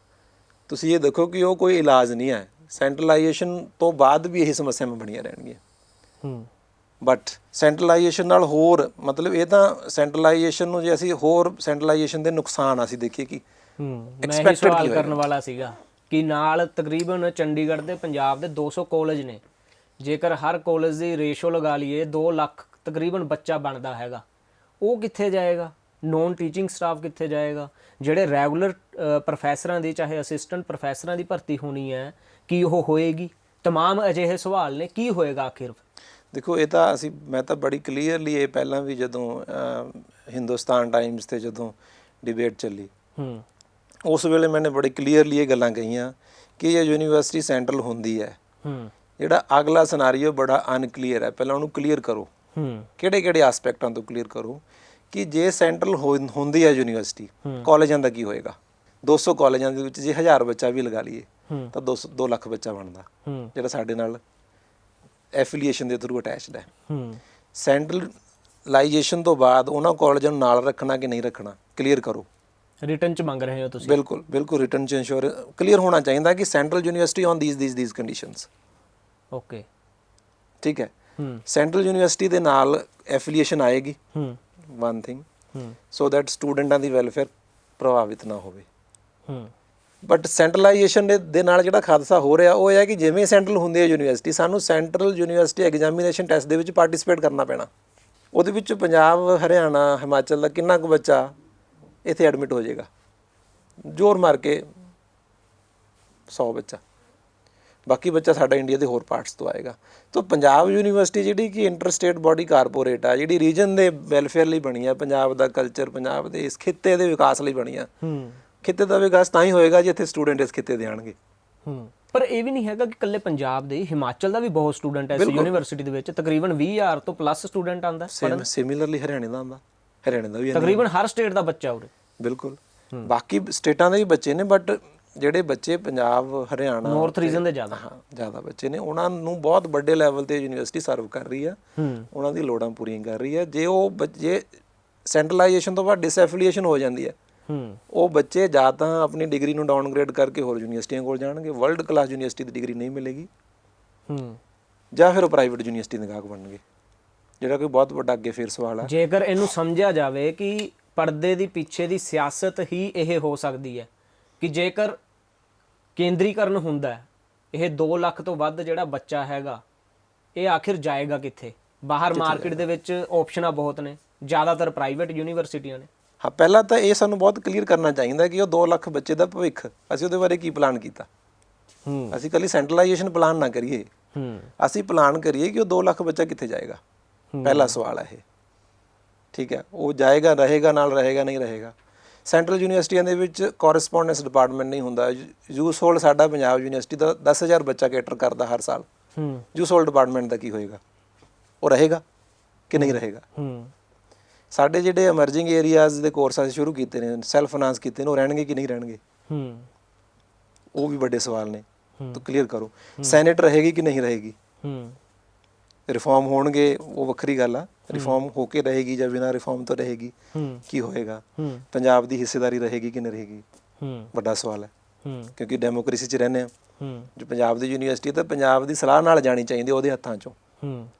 ਤੁਸੀਂ ਇਹ ਦੇਖੋ ਕਿ ਉਹ ਕੋਈ ਇਲਾਜ ਨਹੀਂ ਹੈ। ਸੈਂਟਰਲਾਈਜੇਸ਼ਨ ਤੋਂ ਬਾਅਦ ਵੀ ਇਹੀ ਸਮੱਸਿਆਵਾਂ ਬਣੀਆਂ ਰਹਿਣਗੀਆਂ। ਬਟ ਸੈਂਟਰਲਾਈਜੇਸ਼ਨ ਨਾਲ ਹੋਰ, ਮਤਲਬ ਇਹ ਤਾਂ ਸੈਂਟਰਲਾਈਜੇਸ਼ਨ ਨੂੰ ਜੇ ਅਸੀਂ ਹੋਰ ਸੈਂਟਰਲਾਈਜੇਸ਼ਨ ਦੇ ਨੁਕਸਾਨ ਅਸੀਂ ਦੇਖੀਏ ਕਿ
ਮੈਂ ਇਹ ਸਵਾਲ ਕਰਨ ਵਾਲਾ ਸੀਗਾ ਕਿ ਨਾਲ ਤਕਰੀਬਨ ਚੰਡੀਗੜ੍ਹ ਦੇ ਪੰਜਾਬ ਦੇ 200 ਕਾਲਜ ਨੇ, ਜੇਕਰ ਹਰ ਕਾਲਜ ਦੀ ਰੇਸ਼ੋ ਲਗਾ ਲਈਏ 2 ਲੱਖ ਤਕਰੀਬਨ ਬੱਚਾ ਬਣਦਾ ਹੈਗਾ, ਉਹ ਕਿੱਥੇ ਜਾਏਗਾ? ਨੋਨ ਟੀਚਿੰਗ ਸਟਾਫ ਕਿੱਥੇ ਜਾਏਗਾ? ਜਿਹੜੇ ਰੈਗੂਲਰ ਪ੍ਰੋਫੈਸਰਾਂ ਦੀ, ਚਾਹੇ ਅਸਿਸਟੈਂਟ ਪ੍ਰੋਫੈਸਰਾਂ ਦੀ ਭਰਤੀ ਹੋਣੀ ਹੈ, ਕੀ ਉਹ ਹੋਏਗੀ? ਤਮਾਮ ਅਜਿਹੇ ਸਵਾਲ ਨੇ, ਕੀ ਹੋਏਗਾ ਆਖਿਰ?
ਦੇਖੋ, ਇਹ ਤਾਂ ਮੈਂ ਤਾਂ ਬੜੀ ਕਲੀਅਰਲੀ, ਇਹ ਪਹਿਲਾਂ ਵੀ ਜਦੋਂ ਹਿੰਦੁਸਤਾਨ ਟਾਈਮਸ 'ਤੇ ਜਦੋਂ ਡਿਬੇਟ ਚੱਲੀ, ਉਸ ਵੇਲੇ ਮੈंने ਬੜੀ ਕਲੀਅਰਲੀ ਇਹ ਗੱਲਾਂ ਕਹੀਆਂ ਕਿ ਇਹ ਯੂਨੀਵਰਸਿਟੀ ਸੈਂਟਰਲ ਹੁੰਦੀ ਹੈ। ਜਿਹੜਾ ਅਗਲਾ ਸਿਨਾਰੀਓ ਬੜਾ ਅਨਕਲੀਅਰ ਹੈ, ਪਹਿਲਾਂ ਉਹਨੂੰ ਕਲੀਅਰ ਕਰੋ। ਕਿਹੜੇ ਆਸਪੈਕਟਾਂ ਤੋਂ ਕਲੀਅਰ ਕਰੋ ਕਿ ਜੇ ਸੈਂਟਰਲ ਹੁੰਦੀ ਹੈ ਯੂਨੀਵਰਸਿਟੀ, ਕਾਲਜਾਂ ਦਾ ਕੀ ਹੋਏਗਾ? 200 ਕਾਲਜਾਂ ਦੇ ਵਿੱਚ ਜੇ 1000 ਬੱਚਾ ਵੀ ਲਗਾ ਲਈਏ ਤਾਂ 2 ਲੱਖ ਬੱਚਾ ਬਣਦਾ, ਜਿਹੜਾ ਸਾਡੇ ਨਾਲ ਐਫੀਲੀਏਸ਼ਨ ਦੇ ਥਰੂ ਅਟੈਚਡ ਹੈ। ਸੈਂਟਰਲਾਈਜੇਸ਼ਨ ਤੋਂ ਬਾਅਦ ਉਹਨਾਂ ਕਾਲਜਾਂ ਨੂੰ ਨਾਲ ਰੱਖਣਾ ਕਿ ਨਹੀਂ ਰੱਖਣਾ, ਕਲੀਅਰ ਕਰੋ।
ਰਿਟਰਨ 'ਚ ਮੰਗ ਰਹੇ ਹੋ ਤੁਸੀਂ?
ਬਿਲਕੁਲ ਰਿਟਰਨ 'ਚ ਇੰਸ਼ੋਰ ਕਲੀਅਰ ਹੋਣਾ ਚਾਹੀਦਾ ਕਿ central university on these conditions.
Okay,
ਠੀਕ ਹੈ। ਸੈਂਟਰਲ ਯੂਨੀਵਰਸਿਟੀ ਦੇ ਨਾਲ ਐਫੀਲੀਏਸ਼ਨ ਆਏਗੀ, one thing, so that ਸਟੂਡੈਂਟਾਂ the welfare ਪ੍ਰਭਾਵਿਤ ਨਾ ਹੋਵੇ। ਬਟ ਸੈਂਟਰਲਾਈਜੇਸ਼ਨ ਦੇ ਨਾਲ ਜਿਹੜਾ ਹਾਦਸਾ ਹੋ ਰਿਹਾ ਉਹ ਇਹ ਹੈ ਕਿ ਜਿਵੇਂ ਸੈਂਟਰਲ ਹੁੰਦੀ ਹੈ ਯੂਨੀਵਰਸਿਟੀ, ਸਾਨੂੰ ਸੈਂਟਰਲ ਯੂਨੀਵਰਸਿਟੀ ਐਗਜ਼ਾਮੀਨੇਸ਼ਨ ਟੈਸਟ ਦੇ ਵਿੱਚ ਪਾਰਟਿਸਿਪੇਟ ਕਰਨਾ ਪੈਣਾ। ਉਹਦੇ ਵਿੱਚ ਪੰਜਾਬ, ਹਰਿਆਣਾ, ਹਿਮਾਚਲ ਦਾ ਕਿੰਨਾ ਕੁ ਬੱਚਾ ਇੱਥੇ ਐਡਮਿਟ ਹੋ ਜਾਏਗਾ? ਜ਼ੋਰ ਮਾਰ ਕੇ 100 ਬੱਚਾ, ਬਾਕੀ ਬੱਚਾ ਸਾਡਾ ਇੰਡੀਆ ਦੇ ਹੋਰ ਪਾਰਟਸ ਤੋਂ ਆਏਗਾ। ਤਾਂ ਪੰਜਾਬ ਯੂਨੀਵਰਸਿਟੀ ਜਿਹੜੀ ਕਿ ਇੰਟਰਸਟੇਟ ਬੋਡੀ ਕਾਰਪੋਰੇਟ ਆ, ਜਿਹੜੀ ਰੀਜਨ ਦੇ ਵੈਲਫੇਅਰ ਲਈ ਬਣੀ ਆ, ਪੰਜਾਬ ਦਾ ਕਲਚਰ, ਪੰਜਾਬ ਦੇ ਇਸ ਖਿੱਤੇ ਦੇ ਵਿਕਾਸ ਲਈ ਬਣੀ ਆ। ਖਿੱਤੇ ਦਾ ਵਿਕਾਸ ਤਾਂ ਹੀ ਹੋਏਗਾ ਜੇ ਇੱਥੇ ਸਟੂਡੈਂਟ ਇਸ ਖਿੱਤੇ ਦੇ ਆਉਣਗੇ।
ਪਰ ਇਹ ਵੀ ਨਹੀਂ ਹੈਗਾ ਕਿ ਇਕੱਲੇ ਪੰਜਾਬ ਦੇ, ਹਿਮਾਚਲ ਦਾ ਵੀ ਬਹੁਤ ਸਟੂਡੈਂਟ ਹੈ ਇਸ ਯੂਨੀਵਰਸਿਟੀ ਦੇ ਵਿੱਚ, ਤਕਰੀਬਨ 20,000 ਤੋਂ ਪਲੱਸ ਸਟੂਡੈਂਟ ਆਉਂਦਾ।
ਸਿਮਿਲਰਲੀ ਹਰਿਆਣੇ ਦਾ ਆਉਂਦਾ, ਹਰਿਆਣੇ ਦਾ ਵੀ
ਤਕਰੀਬਨ ਹਰ ਸਟੇਟ ਦਾ ਬੱਚਾ ਉਰੇ।
ਬਿਲਕੁਲ, ਬਾਕੀ ਸਟੇਟਾਂ ਦੇ ਵੀ ਬੱਚੇ ਨੇ, ਬਟ ਜਿਹੜੇ ਬੱਚੇ ਪੰਜਾਬ, ਹਰਿਆਣਾ,
ਨਾਰਥ ਰੀਜਨ ਦੇ ਜ਼ਿਆਦਾ
ਬੱਚੇ ਨੇ, ਉਹਨਾਂ ਨੂੰ ਬਹੁਤ ਵੱਡੇ ਲੈਵਲ ਤੇ ਯੂਨੀਵਰਸਿਟੀ ਸਰਵ ਕਰ ਰਹੀ ਆ, ਉਹਨਾਂ ਦੀ ਲੋੜਾਂ ਪੂਰੀਆਂ ਕਰ ਰਹੀ ਹੈ। ਜੇ ਸੈਂਟਰਲਾਈਜੇਸ਼ਨ ਤੋਂ ਬਾਅਦ ਡਿਸਐਫੀਲੀਏਸ਼ਨ ਹੋ ਜਾਂਦੀ ਹੈ, ਉਹ ਬੱਚੇ ਜਾਂ ਤਾਂ ਆਪਣੀ ਡਿਗਰੀ ਨੂੰ ਡਾਊਨਗ੍ਰੇਡ ਕਰਕੇ ਹੋਰ ਯੂਨੀਵਰਸਿਟੀਆਂ ਕੋਲ ਜਾਣਗੇ, ਵਰਲਡ ਕਲਾਸ ਯੂਨੀਵਰਸਿਟੀ ਦੀ ਡਿਗਰੀ ਨਹੀਂ ਮਿਲੇਗੀ, ਜਾਂ ਫਿਰ ਉਹ ਪ੍ਰਾਈਵੇਟ ਯੂਨੀਵਰਸਿਟੀ ਦੇ ਗਾਹਕ ਬਣਨਗੇ, ਜਿਹੜਾ ਕੋਈ ਬਹੁਤ ਵੱਡਾ ਅੱਗੇ ਫਿਰ ਸਵਾਲ ਹੈ।
ਜੇਕਰ ਇਹਨੂੰ ਸਮਝਿਆ ਜਾਵੇ ਕਿ ਪਰਦੇ ਦੀ ਪਿੱਛੇ ਦੀ ਸਿਆਸਤ ਹੀ ਇਹ ਹੋ ਸਕਦੀ ਹੈ ਕਿ ਜੇਕਰ ਕੇਂਦਰੀਕਰਨ ਹੁੰਦਾ ਹੈ, ਇਹ 2 ਲੱਖ ਤੋਂ ਵੱਧ ਜਿਹੜਾ ਬੱਚਾ ਹੈਗਾ ਇਹ ਆਖਿਰ ਜਾਏਗਾ ਕਿੱਥੇ? ਬਾਹਰ ਮਾਰਕੀਟ ਦੇ ਵਿੱਚ ਆਪਸ਼ਨਾਂ ਬਹੁਤ ਨੇ, ਜ਼ਿਆਦਾਤਰ ਪ੍ਰਾਈਵੇਟ ਯੂਨੀਵਰਸਿਟੀਆਂ ਨੇ।
ਹਾਂ, ਪਹਿਲਾਂ ਤਾਂ ਇਹ ਸਾਨੂੰ ਬਹੁਤ ਕਲੀਅਰ ਕਰਨਾ ਚਾਹੀਦਾ ਕਿ ਉਹ 2 ਲੱਖ ਬੱਚੇ ਦਾ ਭਵਿੱਖ ਅਸੀਂ ਉਹਦੇ ਬਾਰੇ ਕੀ ਪਲਾਨ ਕੀਤਾ। ਅਸੀਂ ਕੱਲੀ ਸੈਂਟਰਲਾਈਜੇਸ਼ਨ ਪਲਾਨ ਨਾ ਕਰੀਏ, ਅਸੀਂ ਪਲਾਨ ਕਰੀਏ ਕਿ ਉਹ 2 ਲੱਖ ਬੱਚਾ ਕਿੱਥੇ ਜਾਏਗਾ। ਪਹਿਲਾ ਸਵਾਲ ਹੈ ਇਹ, ਠੀਕ ਹੈ। ਉਹ ਜਾਏਗਾ, ਰਹੇਗਾ, ਨਾਲ ਰਹੇਗਾ, ਨਹੀਂ ਰਹੇਗਾ। ਸੈਂਟਰਲ ਯੂਨੀਵਰਸਿਟੀਆਂ ਦੇ ਵਿੱਚ ਕੋਰਸਪੋਂਡੈਂਸ ਡਿਪਾਰਟਮੈਂਟ ਨਹੀਂ ਹੁੰਦਾ। ਯੂਸ ਹੋਲਡ ਸਾਡਾ ਪੰਜਾਬ ਯੂਨੀਵਰਸਿਟੀ ਦਾ 10,000 ਬੱਚਾ ਕੇਟਰ ਕਰਦਾ ਹਰ ਸਾਲ। ਯੂਸ ਹੋਲਡ ਡਿਪਾਰਟਮੈਂਟ ਦਾ ਕੀ ਹੋਏਗਾ? ਉਹ ਰਹੇਗਾ ਕਿ ਨਹੀਂ ਰਹੇਗਾ? ਸਾਡੇ ਜਿਹੜੇ ਐਮਰਜਿੰਗ ਏਰੀਆਜ਼ ਦੇ ਕੋਰਸ ਅਸੀਂ ਸ਼ੁਰੂ ਕੀਤੇ ਨੇ, ਸੈਲਫ ਫਾਈਨਾਂਸ ਕੀਤੇ ਨੇ, ਉਹ ਰਹਿਣਗੇ ਕਿ ਨਹੀਂ ਰਹਿਣਗੇ? ਉਹ ਵੀ ਵੱਡੇ ਸਵਾਲ ਨੇ, ਤਾਂ ਕਲੀਅਰ ਕਰੋ। ਸੈਨੇਟ ਰਹੇਗੀ ਕਿ ਨਹੀਂ ਰਹੇਗੀ? ਰਿਫਾਰਮ ਹੋਣਗੇ ਉਹ ਵੱਖਰੀ ਗੱਲ ਆ, ਰਿਫਾਰਮ ਹੋ ਕੇ ਰਹੇਗੀ ਜਾਂ ਬਿਨਾਂ ਰਿਫਾਰਮ ਤੋਂ ਰਹੇਗੀ, ਕੀ ਹੋਏਗਾ? ਪੰਜਾਬ ਦੀ ਹਿੱਸੇਦਾਰੀ ਰਹੇਗੀ ਕਿ ਨਹੀਂ ਰਹੇਗੀ? ਵੱਡਾ ਸਵਾਲ ਹੈ, ਕਿਉਂਕਿ ਡੈਮੋਕ੍ਰੇਸੀ 'ਚ ਰਹਿੰਦੇ ਹਾਂ। ਜੋ ਪੰਜਾਬ ਦੀ ਯੂਨੀਵਰਸਿਟੀ ਤਾਂ ਪੰਜਾਬ ਦੀ ਸਲਾਹ ਨਾਲ ਜਾਣੀ ਚਾਹੀਦੀ, ਉਹਦੇ ਹੱਥਾਂ 'ਚੋਂ।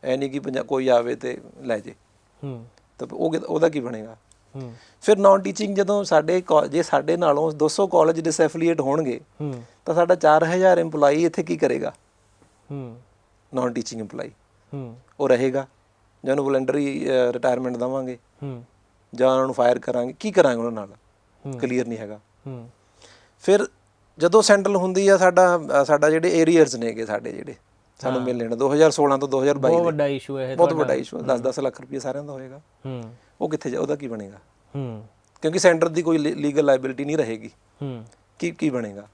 ਇਹ ਨਹੀਂ ਕਿ ਕੋਈ ਆਵੇ ਤੇ ਲੈ ਜੇ, ਤਾਂ ਉਹਦਾ ਕੀ ਬਣੇਗਾ? ਫਿਰ ਨਾਨ ਟੀਚਿੰਗ, ਜਦੋਂ ਜੇ ਸਾਡੇ ਨਾਲੋਂ 200 ਕਾਲਜ ਡਿਸਐਫੀਲੀਏਟ ਹੋਣਗੇ ਤਾਂ ਸਾਡਾ 4000 EMPLOYE ਇੱਥੇ ਕੀ ਕਰੇਗਾ? ਨਾਨ ਟੀਚਿੰਗ EMPLOYE ਉਹ ਰਹੇਗਾ ਜਾਂ ਉਹਨੂੰ ਵੋਲੰਟਰੀ ਰਿਟਾਇਰਮੈਂਟ ਦੇਵਾਂਗੇ ਜਾਂ ਉਹਨਾਂ ਨੂੰ ਫਾਇਰ ਕਰਾਂਗੇ? ਕੀ ਕਰਾਂਗੇ ਉਹਨਾਂ ਨਾਲ? ਕਲੀਅਰ ਨਹੀਂ ਹੈਗਾ। ਫਿਰ ਜਦੋਂ ਸੈਂਟਰਲ ਹੁੰਦੀ ਆ, ਸਾਡਾ ਜਿਹੜੇ ਏਰੀਅਰਸ ਨੇਗੇ ਸਾਡੇ ਜਿਹੜੇ ਸਾਨੂੰ ਮਿਲਣੇ ਨੇ 2016 ਤੋਂ 2022
ਬਹੁਤ ਵੱਡਾ ਇਸ਼ੂ ਹੈ,
ਬਹੁਤ ਵੱਡਾ ਇਸ਼ੂ। 10-10 ਲੱਖ ਰੁਪਏ ਸਾਰਿਆਂ ਦਾ ਹੋਏਗਾ। ਉਹ ਕਿੱਥੇ ਉਹਦਾ ਕੀ ਬਣੇਗਾ? ਕਿਉਂਕਿ ਸੈਂਟਰ ਦੀ ਕੋਈ ਲੀਗਲ ਲਾਇਬਿਲਿਟੀ ਨਹੀਂ ਰਹੇਗੀ। ਕੀ ਬਣੇਗਾ?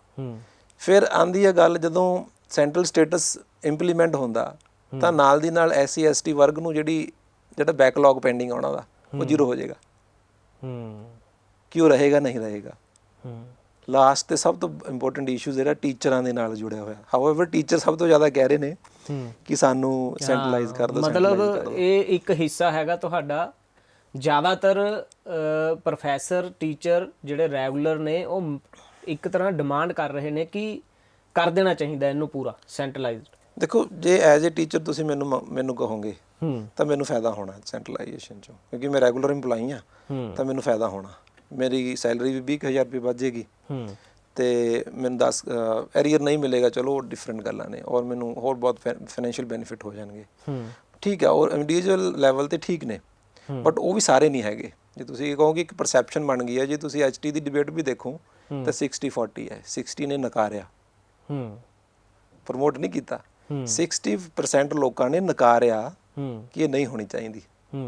ਫਿਰ ਆਉਂਦੀ ਹੈ ਗੱਲ, ਜਦੋਂ ਸੈਂਟਰਲ ਸਟੇਟਸ ਇੰਪਲੀਮੈਂਟ ਹੁੰਦਾ ਤਾਂ ਨਾਲ ਦੀ ਨਾਲ SC ST ਵਰਗ ਨੂੰ ਜਿਹੜਾ ਬੈਕਲੌਗ ਪੈਂਡਿੰਗ ਆ ਉਹਨਾਂ ਦਾ, ਉਹ 0 ਹੋ ਜਾਏਗਾ। ਕੀ ਉਹ ਰਹੇਗਾ? ਨਹੀਂ ਰਹੇਗਾ। ਲਾਸਟ ਤੇ ਸਭ ਤੋਂ ਇੰਪੋਰਟੈਂਟ ਇਸ਼ੂ ਜਿਹੜਾ ਟੀਚਰਾਂ ਦੇ ਨਾਲ ਜੁੜਿਆ ਹੋਇਆ। ਹਾਊਐਵਰ ਟੀਚਰ ਸਭ ਤੋਂ ਜ਼ਿਆਦਾ ਕਹਿ ਰਹੇ ਨੇ ਕਿ ਸਾਨੂੰ ਸੈਂਟਰਲਾਈਜ਼ ਕਰ ਦਿਓ।
ਮਤਲਬ ਇਹ ਇੱਕ ਹਿੱਸਾ ਹੈਗਾ ਤੁਹਾਡਾ। ਜ਼ਿਆਦਾਤਰ ਪ੍ਰੋਫੈਸਰ, ਟੀਚਰ ਜਿਹੜੇ ਰੈਗੂਲਰ ਨੇ, ਉਹ ਇੱਕ ਤਰ੍ਹਾਂ ਡਿਮਾਂਡ ਕਰ ਰਹੇ ਨੇ ਕਿ ਕਰ ਦੇਣਾ ਚਾਹੀਦਾ ਇਹਨੂੰ ਪੂਰਾ ਸੈਂਟਰਲਾਈਜ਼ਡ।
ਦੇਖੋ, ਜੇ ਐਜ਼ ਏ ਟੀਚਰ ਤੁਸੀਂ ਮੈਨੂੰ ਕਹੋਗੇ ਤਾਂ ਮੈਨੂੰ ਫਾਇਦਾ ਹੋਣਾ ਸੈਂਟਰਲਾਈਜੇਸ਼ਨ 'ਚੋਂ, ਕਿਉਂਕਿ ਮੈਂ ਰੈਗੂਲਰ ਇੰਪਲਾਈ ਹਾਂ, ਤਾਂ ਮੈਨੂੰ ਫਾਇਦਾ ਹੋਣਾ। ਮੇਰੀ ਸੈਲਰੀ ਵੀ 20,000 ਰੁਪਏ ਵੱਧ ਜਾਏਗੀ ਅਤੇ ਮੈਨੂੰ 10 ਐਰੀਅਰ ਨਹੀਂ ਮਿਲੇਗਾ। ਚਲੋ ਉਹ ਡਿਫਰੈਂਟ ਗੱਲਾਂ ਨੇ, ਔਰ ਮੈਨੂੰ ਹੋਰ ਬਹੁਤ ਫਾਈਨੈਂਸ਼ੀਅਲ ਬੈਨੀਫਿਟ ਹੋ ਜਾਣਗੇ। ਠੀਕ ਹੈ, ਔਰ ਇੰਡੀਵਿਜੂਅਲ ਲੈਵਲ 'ਤੇ ਠੀਕ ਨੇ, ਬਟ ਉਹ ਵੀ ਸਾਰੇ ਨਹੀਂ ਹੈਗੇ। ਜੇ ਤੁਸੀਂ ਕਹੋ ਕਿ ਇੱਕ ਪਰਸੈਪਸ਼ਨ ਬਣ ਗਈ ਹੈ, ਜੇ ਤੁਸੀਂ HT ਦੀ ਡਿਬੇਟ ਵੀ ਦੇਖੋ ਤਾਂ 60-40 ਹੈ। 60 ਨੇ ਨਕਾਰਿਆ, ਪ੍ਰਮੋਟ ਨਹੀਂ ਕੀਤਾ। 60% ਲੋਕਾਂ ਨੇ ਨਕਾਰਿਆ ਕਿ ਇਹ ਨਹੀਂ ਹੋਣੀ ਚਾਹੀਦੀ।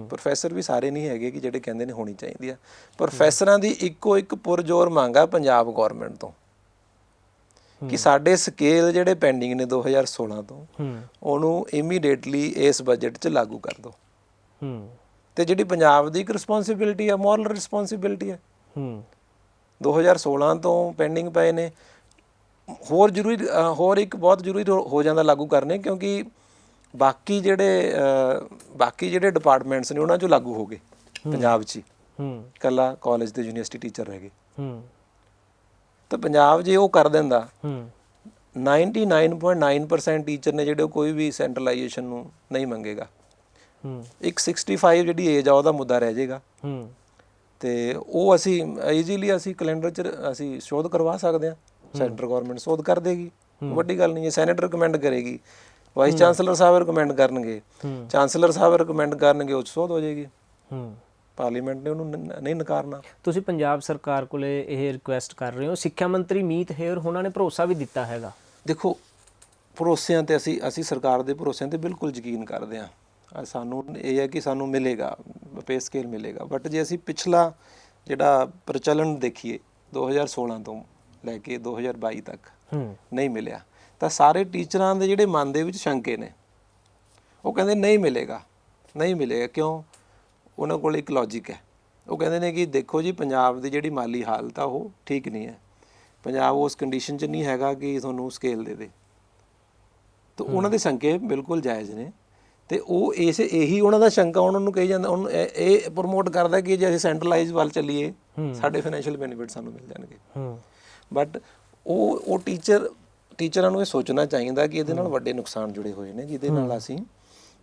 ਪ੍ਰੋਫੈਸਰ ਵੀ ਸਾਰੇ ਨਹੀਂ ਹੈਗੇ ਕਿ ਜਿਹੜੇ ਕਹਿੰਦੇ ਨੇ ਹੋਣੀ ਚਾਹੀਦੀ ਆ। ਪ੍ਰੋਫੈਸਰਾਂ ਦੀ ਇੱਕੋ ਇੱਕ ਪੁਰਜ਼ੋਰ ਮੰਗ ਆ ਪੰਜਾਬ ਗੌਰਮੈਂਟ ਤੋਂ ਕਿ ਸਾਡੇ ਸਕੇਲ ਜਿਹੜੇ ਪੈਂਡਿੰਗ ਨੇ 2016 ਤੋਂ, ਉਹਨੂੰ ਇਮੀਡੀਏਟਲੀ ਇਸ ਬਜਟ 'ਚ ਲਾਗੂ ਕਰ ਦਿਓ। ਤੇ ਜਿਹੜੀ ਪੰਜਾਬ ਦੀ ਇੱਕ ਰਿਸਪੌਂਸਿਬਿਲਿਟੀ ਆ, ਮੋਰਲ ਰਿਸਪੌਂਸਿਬਿਲਿਟੀ ਹੈ, 2016 ਤੋਂ ਪੈਂਡਿੰਗ ਪਏ ਨੇ। ਹੋਰ ਇੱਕ ਬਹੁਤ ਜ਼ਰੂਰੀ ਹੋ ਜਾਂਦਾ ਲਾਗੂ ਕਰਨੇ, ਕਿਉਂਕਿ ਬਾਕੀ ਜਿਹੜੇ ਡਿਪਾਰਟਮੈਂਟਸ ਨੇ ਉਹਨਾਂ 'ਚੋਂ ਲਾਗੂ ਹੋ ਗਏ ਪੰਜਾਬ 'ਚ ਹੀ। ਇਕੱਲਾ ਕਾਲਜ ਤੇ ਯੂਨੀਵਰਸਿਟੀ ਟੀਚਰ ਰਹਿ ਗਏ। ਤਾਂ ਪੰਜਾਬ ਜੇ ਉਹ ਕਰ ਦਿੰਦਾ, 99.9% ਟੀਚਰ ਨੇ ਜਿਹੜੇ, ਉਹ ਕੋਈ ਵੀ ਸੈਂਟਰਲਾਈਜੇਸ਼ਨ ਨੂੰ ਨਹੀਂ ਮੰਗੇਗਾ। ਇੱਕ 65 ਜਿਹੜੀ ਏਜ ਆ ਉਹਦਾ ਮੁੱਦਾ ਰਹਿ ਜਾਏਗਾ, ਤੇ ਉਹ ਅਸੀਂ ਈਜ਼ੀਲੀ ਕੈਲੰਡਰ 'ਚ ਅਸੀਂ ਸ਼ੋਧ ਕਰਵਾ ਸਕਦੇ ਹਾਂ। ਸੈਂਟਰ ਗੌਰਮੈਂਟ ਸ਼ੋਧ ਕਰ ਦੇਗੀ, ਵੱਡੀ ਗੱਲ ਨਹੀਂ ਹੈ। ਸੈਨੇਟ ਰਿਕਮੈਂਡ ਕਰੇਗੀ, ਵਾਈਸ ਚਾਂਸਲਰ ਸਾਹਿਬ ਰਿਕਮੈਂਡ ਕਰਨਗੇ, ਚਾਂਸਲਰ ਸਾਹਿਬ ਰਿਕਮੈਂਡ ਕਰਨਗੇ, ਉਹ 'ਚ ਸ਼ੋਧ ਹੋ ਜਾਏਗੀ। ਪਾਰਲੀਮੈਂਟ ਨੇ ਉਹਨੂੰ ਨਹੀਂ ਨਕਾਰਨਾ।
ਤੁਸੀਂ ਪੰਜਾਬ ਸਰਕਾਰ ਕੋਲੇ ਇਹ ਰਿਕੁਐਸਟ ਕਰ ਰਹੇ ਹੋ। ਸਿੱਖਿਆ ਮੰਤਰੀ ਮੀਤ ਹੇਅਰ ਉਹਨਾਂ ਨੇ ਭਰੋਸਾ ਵੀ ਦਿੱਤਾ ਹੈਗਾ।
ਦੇਖੋ, ਭਰੋਸਿਆਂ 'ਤੇ ਅਸੀਂ ਸਰਕਾਰ ਦੇ ਭਰੋਸਿਆਂ 'ਤੇ ਬਿਲਕੁਲ ਯਕੀਨ ਕਰਦੇ ਹਾਂ। ਸਾਨੂੰ ਇਹ ਹੈ ਕਿ ਸਾਨੂੰ ਮਿਲੇਗਾ, ਪੇ ਸਕੇਲ ਮਿਲੇਗਾ। ਬਟ ਜੇ ਅਸੀਂ ਪਿਛਲਾ ਜਿਹੜਾ ਪ੍ਰਚਲਨ ਦੇਖੀਏ 2016 ਤੋਂ ਲੈ ਕੇ 2022 ਤੱਕ ਨਹੀਂ ਮਿਲਿਆ, ਤਾਂ ਸਾਰੇ ਟੀਚਰਾਂ ਦੇ ਜਿਹੜੇ ਮਨ ਦੇ ਵਿੱਚ ਸ਼ੰਕੇ ਨੇ, ਉਹ ਕਹਿੰਦੇ ਨਹੀਂ ਮਿਲੇਗਾ। ਕਿਉਂ? ਉਹਨਾਂ ਕੋਲ ਇੱਕ ਲੌਜਿਕ ਹੈ। ਉਹ ਕਹਿੰਦੇ ਨੇ ਕਿ ਦੇਖੋ ਜੀ, ਪੰਜਾਬ ਦੀ ਜਿਹੜੀ ਮਾਲੀ ਹਾਲਤ ਆ ਉਹ ਠੀਕ ਨਹੀਂ ਹੈ। ਪੰਜਾਬ ਉਸ ਕੰਡੀਸ਼ਨ 'ਚ ਨਹੀਂ ਹੈਗਾ ਕਿ ਤੁਹਾਨੂੰ ਸਕੇਲ ਦੇ। ਤਾਂ ਉਹਨਾਂ ਦੇ ਸ਼ੰਕੇ ਬਿਲਕੁਲ ਜਾਇਜ਼ ਨੇ, ਅਤੇ ਉਹ ਇਹੀ ਉਹਨਾਂ ਦਾ ਸ਼ੰਕਾ ਉਹਨਾਂ ਨੂੰ ਕਹੀ ਜਾਂਦਾ, ਉਹਨੂੰ ਇਹ ਪ੍ਰਮੋਟ ਕਰਦਾ ਕਿ ਜੇ ਅਸੀਂ ਸੈਂਟਰਲਾਈਜ਼ ਵੱਲ ਚੱਲੀਏ ਸਾਡੇ ਫਾਈਨੈਂਸ਼ੀਅਲ ਬੈਨੀਫਿਟ ਸਾਨੂੰ ਮਿਲ ਜਾਣਗੇ। ਬਟ ਉਹ ਟੀਚਰਾਂ ਨੂੰ ਇਹ ਸੋਚਣਾ ਚਾਹੀਦਾ ਕਿ ਇਹਦੇ ਨਾਲ ਵੱਡੇ ਨੁਕਸਾਨ ਜੁੜੇ ਹੋਏ ਨੇ, ਜਿਹਦੇ ਨਾਲ ਅਸੀਂ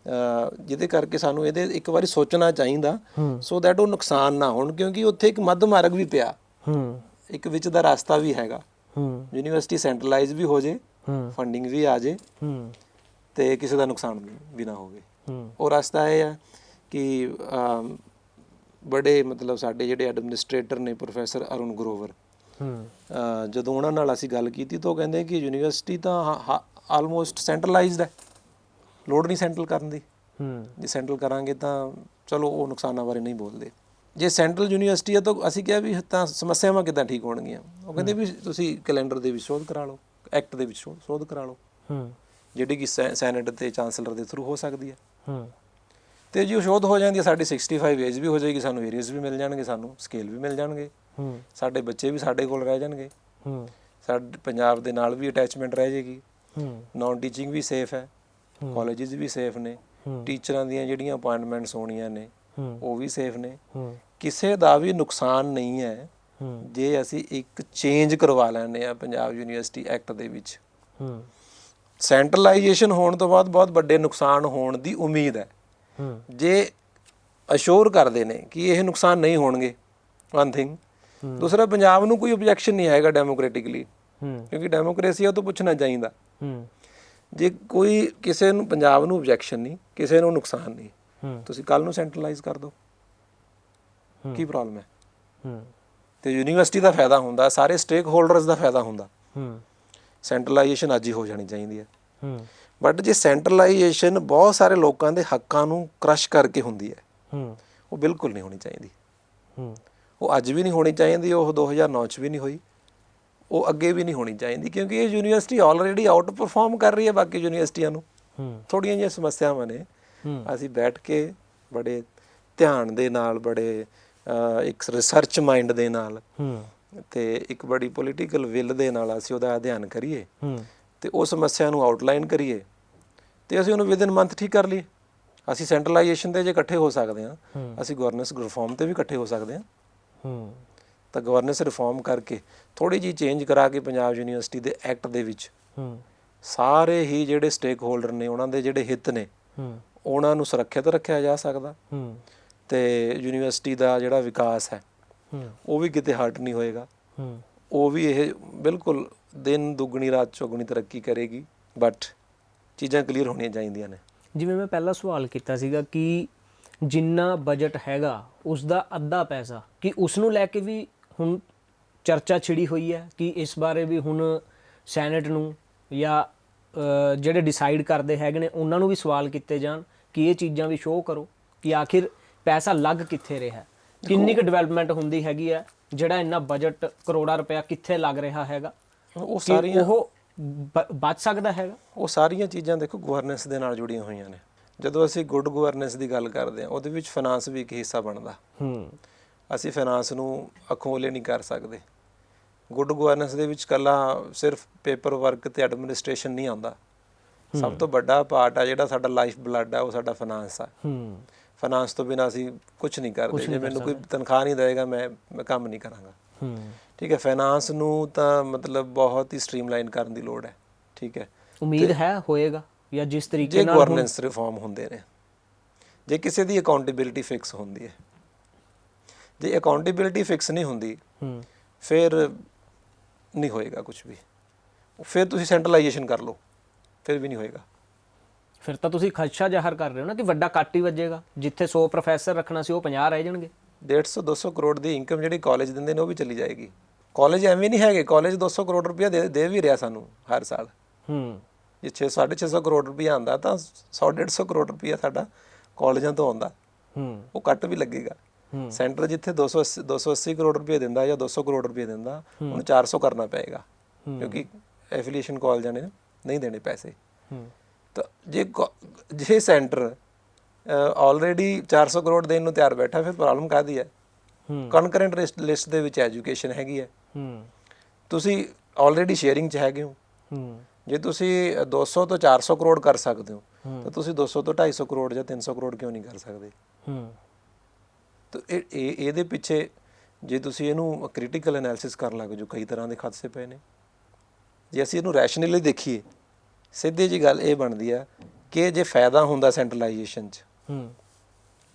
ਜਿਹਦੇ ਕਰਕੇ ਸਾਨੂੰ ਇਹਦੇ ਇੱਕ ਵਾਰੀ ਸੋਚਣਾ ਚਾਹੀਦਾ ਸੋ ਦੈਟ ਉਹ ਨੁਕਸਾਨ ਨਾ ਹੋਣ, ਕਿਉਂਕਿ ਉੱਥੇ ਇੱਕ ਮੱਧ ਮਾਰਗ ਵੀ ਪਿਆ, ਇੱਕ ਵਿੱਚ ਦਾ ਰਸਤਾ ਵੀ ਹੈਗਾ। ਯੂਨੀਵਰਸਿਟੀ ਸੈਂਟਰਲਾਈਜ਼ ਵੀ ਹੋ ਜੇ, ਫੰਡਿੰਗ ਵੀ ਆ ਜੇ ਤੇ ਕਿਸੇ ਦਾ ਨੁਕਸਾਨ ਵੀ ਨਾ ਹੋਵੇ। ਉਹ ਰਸਤਾ ਇਹ ਆ ਕਿ ਬੜੇ ਮਤਲਬ ਸਾਡੇ ਜਿਹੜੇ ਐਡਮਿਨਿਸਟ੍ਰੇਟਰ ਨੇ ਪ੍ਰੋਫੈਸਰ ਅਰੁਣ ਗਰੋਵਰ, ਜਦੋਂ ਉਹਨਾਂ ਨਾਲ ਅਸੀਂ ਗੱਲ ਕੀਤੀ ਤਾਂ ਉਹ ਕਹਿੰਦੇ ਕਿ ਯੂਨੀਵਰਸਿਟੀ ਤਾਂ ਆਲਮੋਸਟ ਸੈਂਟਰਲਾਈਜ਼ਡ ਹੈ, ਲੋੜ ਨਹੀਂ ਸੈਂਟਰਲ ਕਰਨ ਦੀ। ਜੇ ਸੈਂਟਰਲ ਕਰਾਂਗੇ ਤਾਂ ਚਲੋ ਉਹ ਨੁਕਸਾਨਾਂ ਬਾਰੇ ਨਹੀਂ ਬੋਲਦੇ। ਜੇ ਸੈਂਟਰਲ ਯੂਨੀਵਰਸਿਟੀ ਹੈ ਤਾਂ ਅਸੀਂ ਕਿਹਾ ਵੀ ਤਾਂ ਸਮੱਸਿਆਵਾਂ ਕਿੱਦਾਂ ਠੀਕ ਹੋਣਗੀਆਂ। ਉਹ ਕਹਿੰਦੇ ਵੀ ਤੁਸੀਂ ਕੈਲੰਡਰ ਦੇ ਵਿੱਚ ਸ਼ੋਧ ਕਰਾ ਲਓ, ਐਕਟ ਦੇ ਵਿੱਚ ਸ਼ੋਧ ਕਰਾ ਲਓ, ਜਿਹੜੀ ਕਿ ਸੈਨੇਟ ਤੇ ਚਾਂਸਲਰ ਦੇ ਥਰੂ ਹੋ ਸਕਦੀ ਹੈ। ਤੇ ਜੇ ਉਹ ਸ਼ੋਧ ਹੋ ਜਾਂਦੀ ਹੈ, ਸਾਡੀ 65 ਏਜ ਵੀ ਹੋ ਜਾਏਗੀ, ਸਾਨੂੰ ਏਰੀਅਸ ਵੀ ਮਿਲ ਜਾਣਗੇ, ਸਾਨੂੰ ਸਕੇਲ ਵੀ ਮਿਲ ਜਾਣਗੇ, ਸਾਡੇ ਬੱਚੇ ਵੀ ਸਾਡੇ ਕੋਲ ਰਹਿ ਜਾਣਗੇ, ਸਾਡੇ ਪੰਜਾਬ ਦੇ ਨਾਲ ਵੀ ਅਟੈਚਮੈਂਟ ਰਹਿ ਜਾਏਗੀ, ਨਾਨ ਟੀਚਿੰਗ ਵੀ ਸੇਫ ਹੈ, ਕਾਲਜਿਸ ਵੀ ਸੇਫ ਨੇ, ਟੀਚਰਾਂ ਦੀਆਂ ਜਿਹੜੀਆਂ ਅਪਾਇੰਟਮੈਂਟਸ ਹੋਣੀਆਂ ਨੇ ਉਹ ਵੀ ਸੇਫ ਨੇ, ਕਿਸੇ ਦਾ ਵੀ ਨੁਕਸਾਨ ਨਹੀਂ ਹੈ ਜੇ ਅਸੀਂ ਇੱਕ ਚੇਂਜ ਕਰਵਾ ਲੈਂਦੇ ਹਾਂ ਪੰਜਾਬ ਯੂਨੀਵਰਸਿਟੀ ਐਕਟ ਦੇ ਵਿੱਚ। ਸੈਂਟਰਲਾਈਜੇਸ਼ਨ ਹੋਣ ਤੋਂ ਬਾਅਦ ਬਹੁਤ ਵੱਡੇ ਨੁਕਸਾਨ ਹੋਣ ਦੀ ਉਮੀਦ ਹੈ। ਜੇ ਅਸ਼ੋਰ ਕਰਦੇ ਨੇ ਕਿ ਇਹ ਨੁਕਸਾਨ ਨਹੀਂ ਹੋਣਗੇ, ਵਨ ਥਿੰਗ। ਦੂਸਰਾ, ਪੰਜਾਬ ਨੂੰ ਕੋਈ ਓਬਜੈਕਸ਼ਨ ਨਹੀਂ ਆਏਗਾ ਡੈਮੋਕ੍ਰੈਟਿਕਲੀ, ਕਿਉਂਕਿ ਡੈਮੋਕ੍ਰੇਸੀ ਉਹ ਤੋਂ ਪੁੱਛਣਾ ਚਾਹੀਦਾ। ਜੇ ਕੋਈ ਕਿਸੇ ਨੂੰ ਪੰਜਾਬ ਨੂੰ ਓਬਜੈਕਸ਼ਨ ਨਹੀਂ, ਕਿਸੇ ਨੂੰ ਨੁਕਸਾਨ ਨਹੀਂ, ਤੁਸੀਂ ਕੱਲ ਨੂੰ ਸੈਂਟਰਲਾਈਜ਼ ਕਰ ਦਿਓ, ਕੀ ਪ੍ਰੋਬਲਮ ਹੈ? ਤੇ ਯੂਨੀਵਰਸਿਟੀ ਦਾ ਫਾਇਦਾ ਹੁੰਦਾ, ਸਾਰੇ ਸਟੇਕ ਹੋਲਡਰਸ ਦਾ ਫਾਇਦਾ ਹੁੰਦਾ। ਸੈਂਟਰਲਾਈਜੇਸ਼ਨ ਅੱਜ ਹੀ ਹੋ ਜਾਣੀ ਚਾਹੀਦੀ ਹੈ। ਬਟ ਜੇ ਸੈਂਟਰਲਾਈਜੇਸ਼ਨ ਬਹੁਤ ਸਾਰੇ ਲੋਕਾਂ ਦੇ ਹੱਕਾਂ ਨੂੰ ਕ੍ਰਸ਼ ਕਰਕੇ ਹੁੰਦੀ ਹੈ, ਉਹ ਬਿਲਕੁਲ ਨਹੀਂ ਹੋਣੀ ਚਾਹੀਦੀ। ਉਹ ਅੱਜ ਵੀ ਨਹੀਂ ਹੋਣੀ ਚਾਹੀਦੀ, ਉਹ 2009 'ਚ ਵੀ ਨਹੀਂ ਹੋਈ, ਉਹ ਅੱਗੇ ਵੀ ਨਹੀਂ ਹੋਣੀ ਚਾਹੀਦੀ, ਕਿਉਂਕਿ ਇਹ ਯੂਨੀਵਰਸਿਟੀ ਆਲਰੇਡੀ ਆਊਟ ਪਰਫਾਰਮ ਕਰ ਰਹੀ ਹੈ ਬਾਕੀ ਯੂਨੀਵਰਸਿਟੀਆਂ ਨੂੰ। ਥੋੜ੍ਹੀਆਂ ਜਿਹੀਆਂ ਸਮੱਸਿਆਵਾਂ ਨੇ, ਅਸੀਂ ਬੈਠ ਕੇ ਬੜੇ ਧਿਆਨ ਦੇ ਨਾਲ, ਬੜੇ ਇੱਕ ਰਿਸਰਚ ਮਾਈਂਡ ਦੇ ਨਾਲ ਤੇ ਇੱਕ ਬੜੀ ਪੋਲੀਟੀਕਲ ਵਿਲ ਦੇ ਨਾਲ ਅਸੀਂ ਉਹਦਾ ਅਧਿਐਨ ਕਰੀਏ ਤੇ ਉਹ ਸਮੱਸਿਆ ਨੂੰ ਆਊਟਲਾਈਨ ਕਰੀਏ ਤੇ ਅਸੀਂ ਉਹਨੂੰ ਵਿਦਿਨ ਮੰਥ ਠੀਕ ਕਰ ਲਈਏ। ਅਸੀਂ ਸੈਂਟਰਲਾਈਜੇਸ਼ਨ ਤੇ ਜੇ ਇਕੱਠੇ ਹੋ ਸਕਦੇ ਹਾਂ, ਅਸੀਂ ਗਵਰਨੈਂਸ ਰਿਫਾਰਮ ਤੇ ਵੀ ਇਕੱਠੇ ਹੋ ਸਕਦੇ ਹਾਂ। ਤਾਂ ਗਵਰਨੈਂਸ ਰਿਫਾਰਮ ਕਰਕੇ ਥੋੜ੍ਹੀ ਜਿਹੀ ਚੇਂਜ ਕਰਾ ਕੇ ਪੰਜਾਬ ਯੂਨੀਵਰਸਿਟੀ ਦੇ ਐਕਟ ਦੇ ਵਿੱਚ ਸਾਰੇ ਹੀ ਜਿਹੜੇ ਸਟੇਕ ਹੋਲਡਰ ਨੇ, ਉਹਨਾਂ ਦੇ ਜਿਹੜੇ ਹਿੱਤ ਨੇ, ਉਹਨਾਂ ਨੂੰ ਸੁਰੱਖਿਅਤ ਰੱਖਿਆ ਜਾ ਸਕਦਾ ਤੇ ਯੂਨੀਵਰਸਿਟੀ ਦਾ ਜਿਹੜਾ ਵਿਕਾਸ ਹੈ ਉਹ ਵੀ ਕਿਤੇ ਹਰਟ ਨਹੀਂ ਹੋਏਗਾ। ਉਹ ਵੀ ਇਹ ਬਿਲਕੁਲ ਦਿਨ ਦੁੱਗਣੀ ਰਾਤ ਚੌਗੁਣੀ ਤਰੱਕੀ ਕਰੇਗੀ। ਬਟ ਚੀਜ਼ਾਂ ਕਲੀਅਰ ਹੋਣੀਆਂ ਚਾਹੀਦੀਆਂ ਨੇ।
ਜਿਵੇਂ ਮੈਂ ਪਹਿਲਾਂ ਸਵਾਲ ਕੀਤਾ ਸੀਗਾ ਕਿ ਜਿੰਨਾ ਬਜਟ ਹੈਗਾ ਉਸ ਦਾ ਅੱਧਾ ਪੈਸਾ, ਕਿ ਉਸ ਨੂੰ ਲੈ ਕੇ ਵੀ ਹੁਣ ਚਰਚਾ ਛਿੜੀ ਹੋਈ ਹੈ ਕਿ ਇਸ ਬਾਰੇ ਵੀ ਹੁਣ ਸੈਨੇਟ ਨੂੰ ਜਾਂ ਜਿਹੜੇ ਡਿਸਾਈਡ ਕਰਦੇ ਹੈਗੇ ਨੇ ਉਹਨਾਂ ਨੂੰ ਵੀ ਸਵਾਲ ਕੀਤੇ ਜਾਣ ਕਿ ਇਹ ਚੀਜ਼ਾਂ ਵੀ ਸ਼ੋਅ ਕਰੋ ਕਿ ਆਖਿਰ ਪੈਸਾ ਲੱਗ ਕਿੱਥੇ ਰਿਹਾ, ਕਿੰਨੀ ਕੁ ਡਿਵੈਲਪਮੈਂਟ ਹੁੰਦੀ ਹੈਗੀ ਹੈ, ਜਿਹੜਾ ਇੰਨਾ ਬਜਟ ਕਰੋੜਾਂ ਰੁਪਇਆ ਕਿੱਥੇ ਲੱਗ ਰਿਹਾ ਹੈਗਾ, ਉਹ ਸਾਰੀਆਂ ਉਹ ਬਚ ਸਕਦਾ ਹੈਗਾ।
ਉਹ ਸਾਰੀਆਂ ਚੀਜ਼ਾਂ ਦੇਖੋ ਗਵਰਨੈਂਸ ਦੇ ਨਾਲ ਜੁੜੀਆਂ ਹੋਈਆਂ ਨੇ। ਜਦੋਂ ਅਸੀਂ ਗੁੱਡ ਗਵਰਨੈਂਸ ਦੀ ਗੱਲ ਕਰਦੇ ਹਾਂ, ਉਹਦੇ ਵਿੱਚ ਫਾਈਨਾਂਸ ਵੀ ਇੱਕ ਹਿੱਸਾ ਬਣਦਾ। ਅਸੀਂ ਫਾਈਨਾਂਸ ਨੂੰ ਅੱਖੋਂ ਓਲੇ ਨਹੀਂ ਕਰ ਸਕਦੇ। ਗੁੱਡ ਗਵਰਨੈਂਸ ਦੇ ਵਿੱਚ ਇਕੱਲਾ ਸਿਰਫ ਪੇਪਰ ਵਰਕ ਤੇ ਐਡਮਿਨਿਸਟ੍ਰੇਸ਼ਨ ਨਹੀਂ ਆਉਂਦਾ। ਸਭ ਤੋਂ ਵੱਡਾ ਪਾਰਟ ਆ ਜਿਹੜਾ ਸਾਡਾ ਲਾਈਫ ਬਲੱਡ ਆ, ਉਹ ਸਾਡਾ ਫਾਈਨਾਂਸ ਆ। ਫਾਈਨਾਂਸ ਤੋਂ ਬਿਨਾਂ ਅਸੀਂ ਕੁਝ ਨਹੀਂ ਕਰਦੇ। ਜੇ ਮੈਨੂੰ ਕੋਈ ਤਨਖਾਹ ਨਹੀਂ ਦੇਵੇਗਾ, ਮੈਂ ਕੰਮ ਨਹੀਂ ਕਰਾਂਗਾ। ਠੀਕ ਹੈ, ਫਾਈਨਾਂਸ ਨੂੰ ਤਾਂ ਮਤਲਬ ਬਹੁਤ ਹੀ ਸਟਰੀਮਲਾਈਨ ਕਰਨ ਦੀ ਲੋੜ ਹੈ। ਠੀਕ ਹੈ,
ਉਮੀਦ ਹੈ ਹੋਏਗਾ ਜਾਂ ਜਿਸ ਤਰੀਕੇ ਨਾਲ
ਗਵਰਨੈਂਸ ਰਿਫਾਰਮ ਹੁੰਦੇ ਨੇ, ਜੇ ਕਿਸੇ ਦੀ ਅਕਾਊਂਟੇਬਿਲਿਟੀ ਫਿਕਸ ਹੁੰਦੀ ਹੈ। ਜੇ ਅਕਾਊਂਟੇਬਿਲਿਟੀ ਫਿਕਸ ਨਹੀਂ ਹੁੰਦੀ ਫਿਰ ਨਹੀਂ ਹੋਏਗਾ ਕੁਝ ਵੀ। ਫਿਰ ਤੁਸੀਂ ਸੈਂਟਰਲਾਈਜੇਸ਼ਨ ਕਰ ਲਓ, ਫਿਰ ਵੀ ਨਹੀਂ ਹੋਏਗਾ।
ਫਿਰ ਤਾਂ ਤੁਸੀਂ ਖਦਸ਼ਾ ਜ਼ਾਹਰ ਕਰ ਰਹੇ ਹੋ ਨਾ ਕਿ ਵੱਡਾ ਕੱਟ ਹੀ ਵੱਜੇਗਾ। ਜਿੱਥੇ 100 ਪ੍ਰੋਫੈਸਰ ਰੱਖਣਾ ਸੀ ਉਹ 50 ਰਹਿ ਜਾਣਗੇ।
150-200 ਕਰੋੜ ਦੀ ਇਨਕਮ ਜਿਹੜੀ ਕਾਲਜ ਦਿੰਦੇ ਨੇ ਉਹ ਵੀ ਚਲੀ ਜਾਏਗੀ। ਕਾਲਜ ਐਵੇਂ ਨਹੀਂ ਹੈਗੇ, ਕਾਲਜ 200 ਕਰੋੜ ਰੁਪਇਆ ਦੇ ਵੀ ਰਿਹਾ ਸਾਨੂੰ ਹਰ ਸਾਲ। ਜੇ 650 ਕਰੋੜ ਰੁਪਇਆ ਆਉਂਦਾ ਤਾਂ 100-150 ਕਰੋੜ ਰੁਪਇਆ ਸਾਡਾ ਕਾਲਜਾਂ ਤੋਂ ਆਉਂਦਾ। ਉਹ ਕੱਟ ਵੀ ਲੱਗੇਗਾ। ਸੈਂਟਰ ਜਿੱਥੇ 280 ਕਰੋੜ ਰੁਪਏ ਦਿੰਦਾ ਜਾਂ 200 ਕਰੋੜ ਰੁਪਏ ਦਿੰਦਾ, ਉਹਨੂੰ 400 ਕਰਨਾ ਪਏਗਾ, ਕਿਉਂਕਿ ਐਫੀਲੀਏਸ਼ਨ ਕਾਲਜਾਂ ਨੇ ਨਹੀਂ ਦੇਣੇ ਪੈਸੇ। ਤਾਂ ਜੇ ਸੈਂਟਰ ਆਲਰੇਡੀ 400 ਕਰੋੜ ਦੇਣ ਨੂੰ ਤਿਆਰ ਬੈਠਾ, ਫਿਰ ਪ੍ਰੋਬਲਮ ਕਾਹਦੀ ਹੈ? ਕਨਕਰੈਂਟ ਲਿਸਟ ਦੇ ਵਿੱਚ ਐਜੂਕੇਸ਼ਨ ਹੈਗੀ ਹੈ, ਤੁਸੀਂ ਆਲਰੇਡੀ ਸ਼ੇਅਰਿੰਗ 'ਚ ਹੈਗੇ ਹੋ। ਜੇ ਤੁਸੀਂ 200 ਤੋਂ 400 ਕਰੋੜ ਕਰ ਸਕਦੇ ਹੋ ਤਾਂ ਤੁਸੀਂ 200 ਤੋਂ 250 ਕਰੋੜ ਜਾਂ 300 ਕਰੋੜ ਕਿਉਂ ਨਹੀਂ ਕਰ ਸਕਦੇ? ਤਾਂ ਇਹਦੇ ਪਿੱਛੇ ਜੇ ਤੁਸੀਂ ਇਹਨੂੰ ਕ੍ਰਿਟੀਕਲ ਐਨਾਲਿਸਿਸ ਕਰਨ ਲੱਗ ਜਾਓ, ਕਈ ਤਰ੍ਹਾਂ ਦੇ ਖਾਦਸੇ ਪਏ ਨੇ। ਜੇ ਅਸੀਂ ਇਹਨੂੰ ਰੈਸ਼ਨਲੀ ਦੇਖੀਏ, ਸਿੱਧੀ ਜੀ ਗੱਲ ਇਹ ਬਣਦੀ ਆ ਕਿ ਜੇ ਫਾਇਦਾ ਹੁੰਦਾ ਸੈਂਟਰਲਾਈਜੇਸ਼ਨ 'ਚ,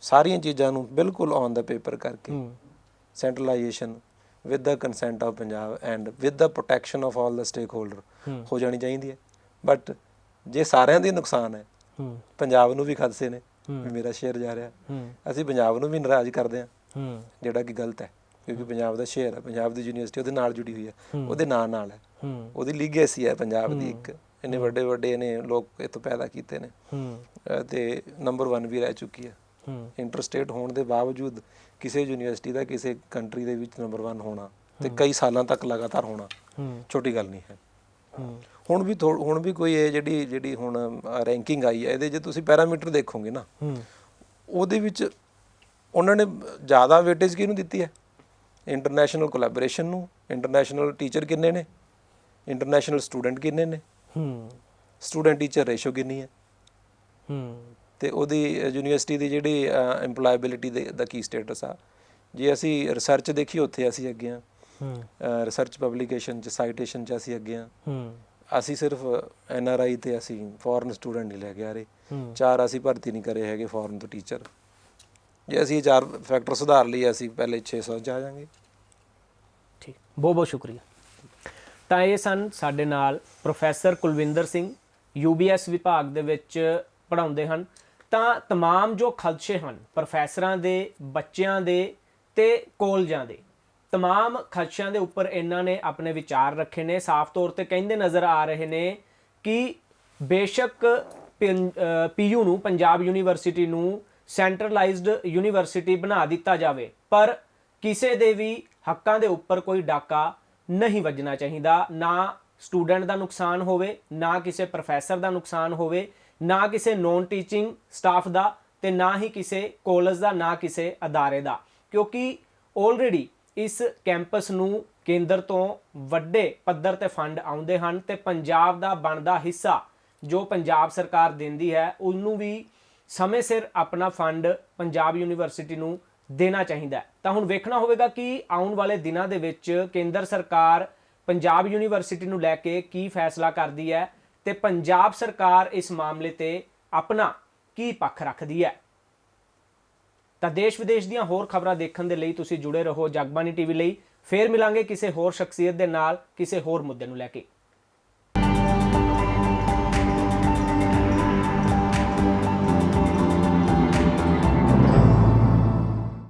ਸਾਰੀਆਂ ਚੀਜ਼ਾਂ ਨੂੰ ਬਿਲਕੁਲ ਔਨ ਦਾ ਪੇਪਰ ਕਰਕੇ centralisation with the consent of Punjab and with the protection of all the stakeholder ਹੋ ਜਾਣੀ ਚਾਹੀਦੀ ਹੈ। ਬਟ ਜੇ ਸਾਰਿਆਂ ਦੀ ਨੁਕਸਾਨ ਹੈ, ਪੰਜਾਬ ਨੂੰ ਵੀ ਖਦਸ਼ੇ ਨੇ ਵੀ ਮੇਰਾ ਸ਼ੇਅਰ ਜਾ ਰਿਹਾ, ਅਸੀਂ ਪੰਜਾਬ ਨੂੰ ਵੀ ਨਾਰਾਜ਼ ਕਰਦੇ ਹਾਂ, ਜਿਹੜਾ ਕਿ ਗਲਤ ਹੈ, ਕਿਉਂਕਿ ਪੰਜਾਬ ਦਾ ਸ਼ੇਅਰ ਹੈ, ਪੰਜਾਬ ਦੀ ਯੂਨੀਵਰਸਿਟੀ ਉਹਦੇ ਨਾਲ ਜੁੜੀ ਹੋਈ ਹੈ, ਉਹਦੇ ਨਾਂ ਨਾਲ ਹੈ, ਉਹਦੀ ਲੀਗੇਸੀ ਹੈ ਪੰਜਾਬ ਦੀ ਇੱਕ, ਇੰਨੇ ਵੱਡੇ ਵੱਡੇ ਨੇ ਲੋਕ ਇੱਥੋਂ ਪੈਦਾ ਕੀਤੇ ਨੇ ਤੇ ਨੰਬਰ 1 ਵੀ ਰਹਿ ਚੁੱਕੀ ਹੈ। ਇੰਟਰਸਟੇਟ ਹੋਣ ਦੇ ਬਾਵਜੂਦ ਕਿਸੇ ਯੂਨੀਵਰਸਿਟੀ ਦਾ ਕਿਸੇ ਕੰਟਰੀ ਦੇ ਵਿੱਚ ਨੰਬਰ 1 ਹੋਣਾ ਤੇ ਕਈ ਸਾਲਾਂ ਤੱਕ ਲਗਾਤਾਰ ਹੋਣਾ ਛੋਟੀ ਗੱਲ ਨਹੀਂ ਹੈ। ਹੁਣ ਵੀ ਕੋਈ ਇਹ ਜਿਹੜੀ ਹੁਣ ਰੈਂਕਿੰਗ ਆਈ ਹੈ, ਇਹਦੇ ਜੇ ਤੁਸੀਂ ਪੈਰਾਮੀਟਰ ਦੇਖੋਗੇ ਨਾ, ਉਹਦੇ ਵਿੱਚ ਉਹਨਾਂ ਨੇ ਜ਼ਿਆਦਾ ਵੇਟੇਜ ਕਿਹਨੂੰ ਦਿੱਤੀ ਹੈ? ਇੰਟਰਨੈਸ਼ਨਲ ਕੋਲੈਬੋਰੇਸ਼ਨ ਨੂੰ। ਇੰਟਰਨੈਸ਼ਨਲ ਟੀਚਰ ਕਿੰਨੇ ਨੇ, ਇੰਟਰਨੈਸ਼ਨਲ ਸਟੂਡੈਂਟ ਕਿੰਨੇ ਨੇ, ਸਟੂਡੈਂਟ ਟੀਚਰ ਰੇਸ਼ੋ ਕਿੰਨੀ ਹੈ, ਤੇ ਉਹਦੀ ਯੂਨੀਵਰਸਿਟੀ ਦੀ ਜਿਹੜੀ ਇੰਪਲੋਏਬਿਲਿਟੀ ਦਾ ਕੀ ਸਟੇਟਸ ਆ। ਜੇ ਅਸੀਂ ਰਿਸਰਚ ਦੇਖੀ ਉੱਥੇ ਅਸੀਂ ਅੱਗੇ ਹਾਂ, ਰਿਸਰਚ ਪਬਲੀਕੇਸ਼ਨ 'ਚ ਸਾਈਟੇਸ਼ਨ 'ਚ ਅਸੀਂ ਅੱਗੇ ਹਾਂ। ਅਸੀਂ ਸਿਰਫ NRI ਤੇ ਅਸੀਂ ਫੋਰਨ ਸਟੂਡੈਂਟ ਨਹੀਂ ਲੈ ਕੇ ਆ ਰਹੇ, 4 ਅਸੀਂ ਭਰਤੀ ਨਹੀਂ ਕਰੇ ਹੈਗੇ ਫੋਰਨ ਤੋਂ ਟੀਚਰ। ਜੇ ਅਸੀਂ ਇਹ 4 ਫੈਕਟਰ ਸੁਧਾਰ ਲਈਏ ਅਸੀਂ ਪਹਿਲੇ 600 'ਚ ਆ ਜਾਵਾਂਗੇ।
ਠੀਕ, ਬਹੁਤ ਬਹੁਤ ਸ਼ੁਕਰੀਆ। ਤਾਂ ਇਹ ਸਨ ਸਾਡੇ ਨਾਲ ਪ੍ਰੋਫੈਸਰ ਕੁਲਵਿੰਦਰ ਸਿੰਘ, UBS ਵਿਭਾਗ ਦੇ ਵਿੱਚ ਪੜ੍ਹਾਉਂਦੇ ਹਨ। ਤਾਂ तमाम ਜੋ ਖਦਸ਼ੇ ਹਨ ਪ੍ਰੋਫੈਸਰਾਂ ਦੇ, ਬੱਚਿਆਂ ਦੇ ਤੇ ਕਾਲਜਾਂ ਦੇ, तमाम ਖਦਸ਼ਿਆਂ ਦੇ ਉੱਪਰ ਇਹਨਾਂ ਨੇ ਆਪਣੇ ਵਿਚਾਰ ਰੱਖੇ ਨੇ। ਸਾਫ਼ ਤੌਰ ਤੇ ਕਹਿੰਦੇ ਨਜ਼ਰ ਆ ਰਹੇ ਨੇ ਕਿ ਬੇਸ਼ੱਕ PU ਨੂੰ, ਪੰਜਾਬ ਯੂਨੀਵਰਸਿਟੀ ਨੂੰ ਸੈਂਟਰਲਾਈਜ਼ਡ ਯੂਨੀਵਰਸਿਟੀ ਬਣਾ ਦਿੱਤਾ ਜਾਵੇ, ਪਰ ਕਿਸੇ ਦੇ ਵੀ ਹੱਕਾਂ ਦੇ ਉੱਪਰ ਕੋਈ ਡਾਕਾ ਨਹੀਂ ਵੱਜਣਾ ਚਾਹੀਦਾ। ਨਾ ਸਟੂਡੈਂਟ ਦਾ ਨੁਕਸਾਨ ਹੋਵੇ, ਨਾ ਕਿਸੇ ਪ੍ਰੋਫੈਸਰ ਦਾ ਨੁਕਸਾਨ ਹੋਵੇ, ਨਾ ਕਿਸੇ ਨੌਨ ਟੀਚਿੰਗ ਸਟਾਫ ਦਾ, ਤੇ ਨਾ ਹੀ ਕਿਸੇ ਕਾਲਜ ਦਾ, ਨਾ ਕਿਸੇ ਅਦਾਰੇ ਦਾ, ਕਿਉਂਕਿ ਆਲਰੇਡੀ ਇਸ ਕੈਂਪਸ ਨੂੰ ਕੇਂਦਰ ਤੋਂ ਵੱਡੇ ਪੱਧਰ ਤੇ ਫੰਡ ਆਉਂਦੇ ਹਨ ਤੇ ਪੰਜਾਬ ਦਾ ਬਣਦਾ ਹਿੱਸਾ ਜੋ ਪੰਜਾਬ ਸਰਕਾਰ ਦਿੰਦੀ ਹੈ ਉਹਨੂੰ ਵੀ ਸਮੇਂ ਸਿਰ ਆਪਣਾ ਫੰਡ ਪੰਜਾਬ ਯੂਨੀਵਰਸਿਟੀ ਨੂੰ ਦੇਣਾ ਚਾਹੀਦਾ ਹੈ। ਤਾਂ ਹੁਣ ਵੇਖਣਾ ਹੋਵੇਗਾ ਕਿ ਆਉਣ ਵਾਲੇ ਦਿਨਾਂ ਦੇ ਵਿੱਚ ਕੇਂਦਰ ਸਰਕਾਰ ਪੰਜਾਬ ਯੂਨੀਵਰਸਿਟੀ ਨੂੰ ਲੈ ਕੇ ਕੀ ਫੈਸਲਾ ਕਰਦੀ ਹੈ ਤੇ ਪੰਜਾਬ ਸਰਕਾਰ ਇਸ ਮਾਮਲੇ ਤੇ ਆਪਣਾ ਕੀ ਪੱਖ ਰੱਖਦੀ ਹੈ। ਤਾਂ ਦੇਸ਼ ਵਿਦੇਸ਼ ਦੀਆਂ ਹੋਰ ਖਬਰਾਂ ਦੇਖਣ ਦੇ ਲਈ ਤੁਸੀਂ ਜੁੜੇ ਰਹੋ ਜਗਬਾਣੀ TV ਲਈ। ਫੇਰ ਮਿਲਾਂਗੇ ਕਿਸੇ ਹੋਰ ਸ਼ਖਸੀਅਤ ਦੇ ਨਾਲ, ਕਿਸੇ ਹੋਰ ਮੁੱਦੇ ਨੂੰ ਲੈ ਕੇ।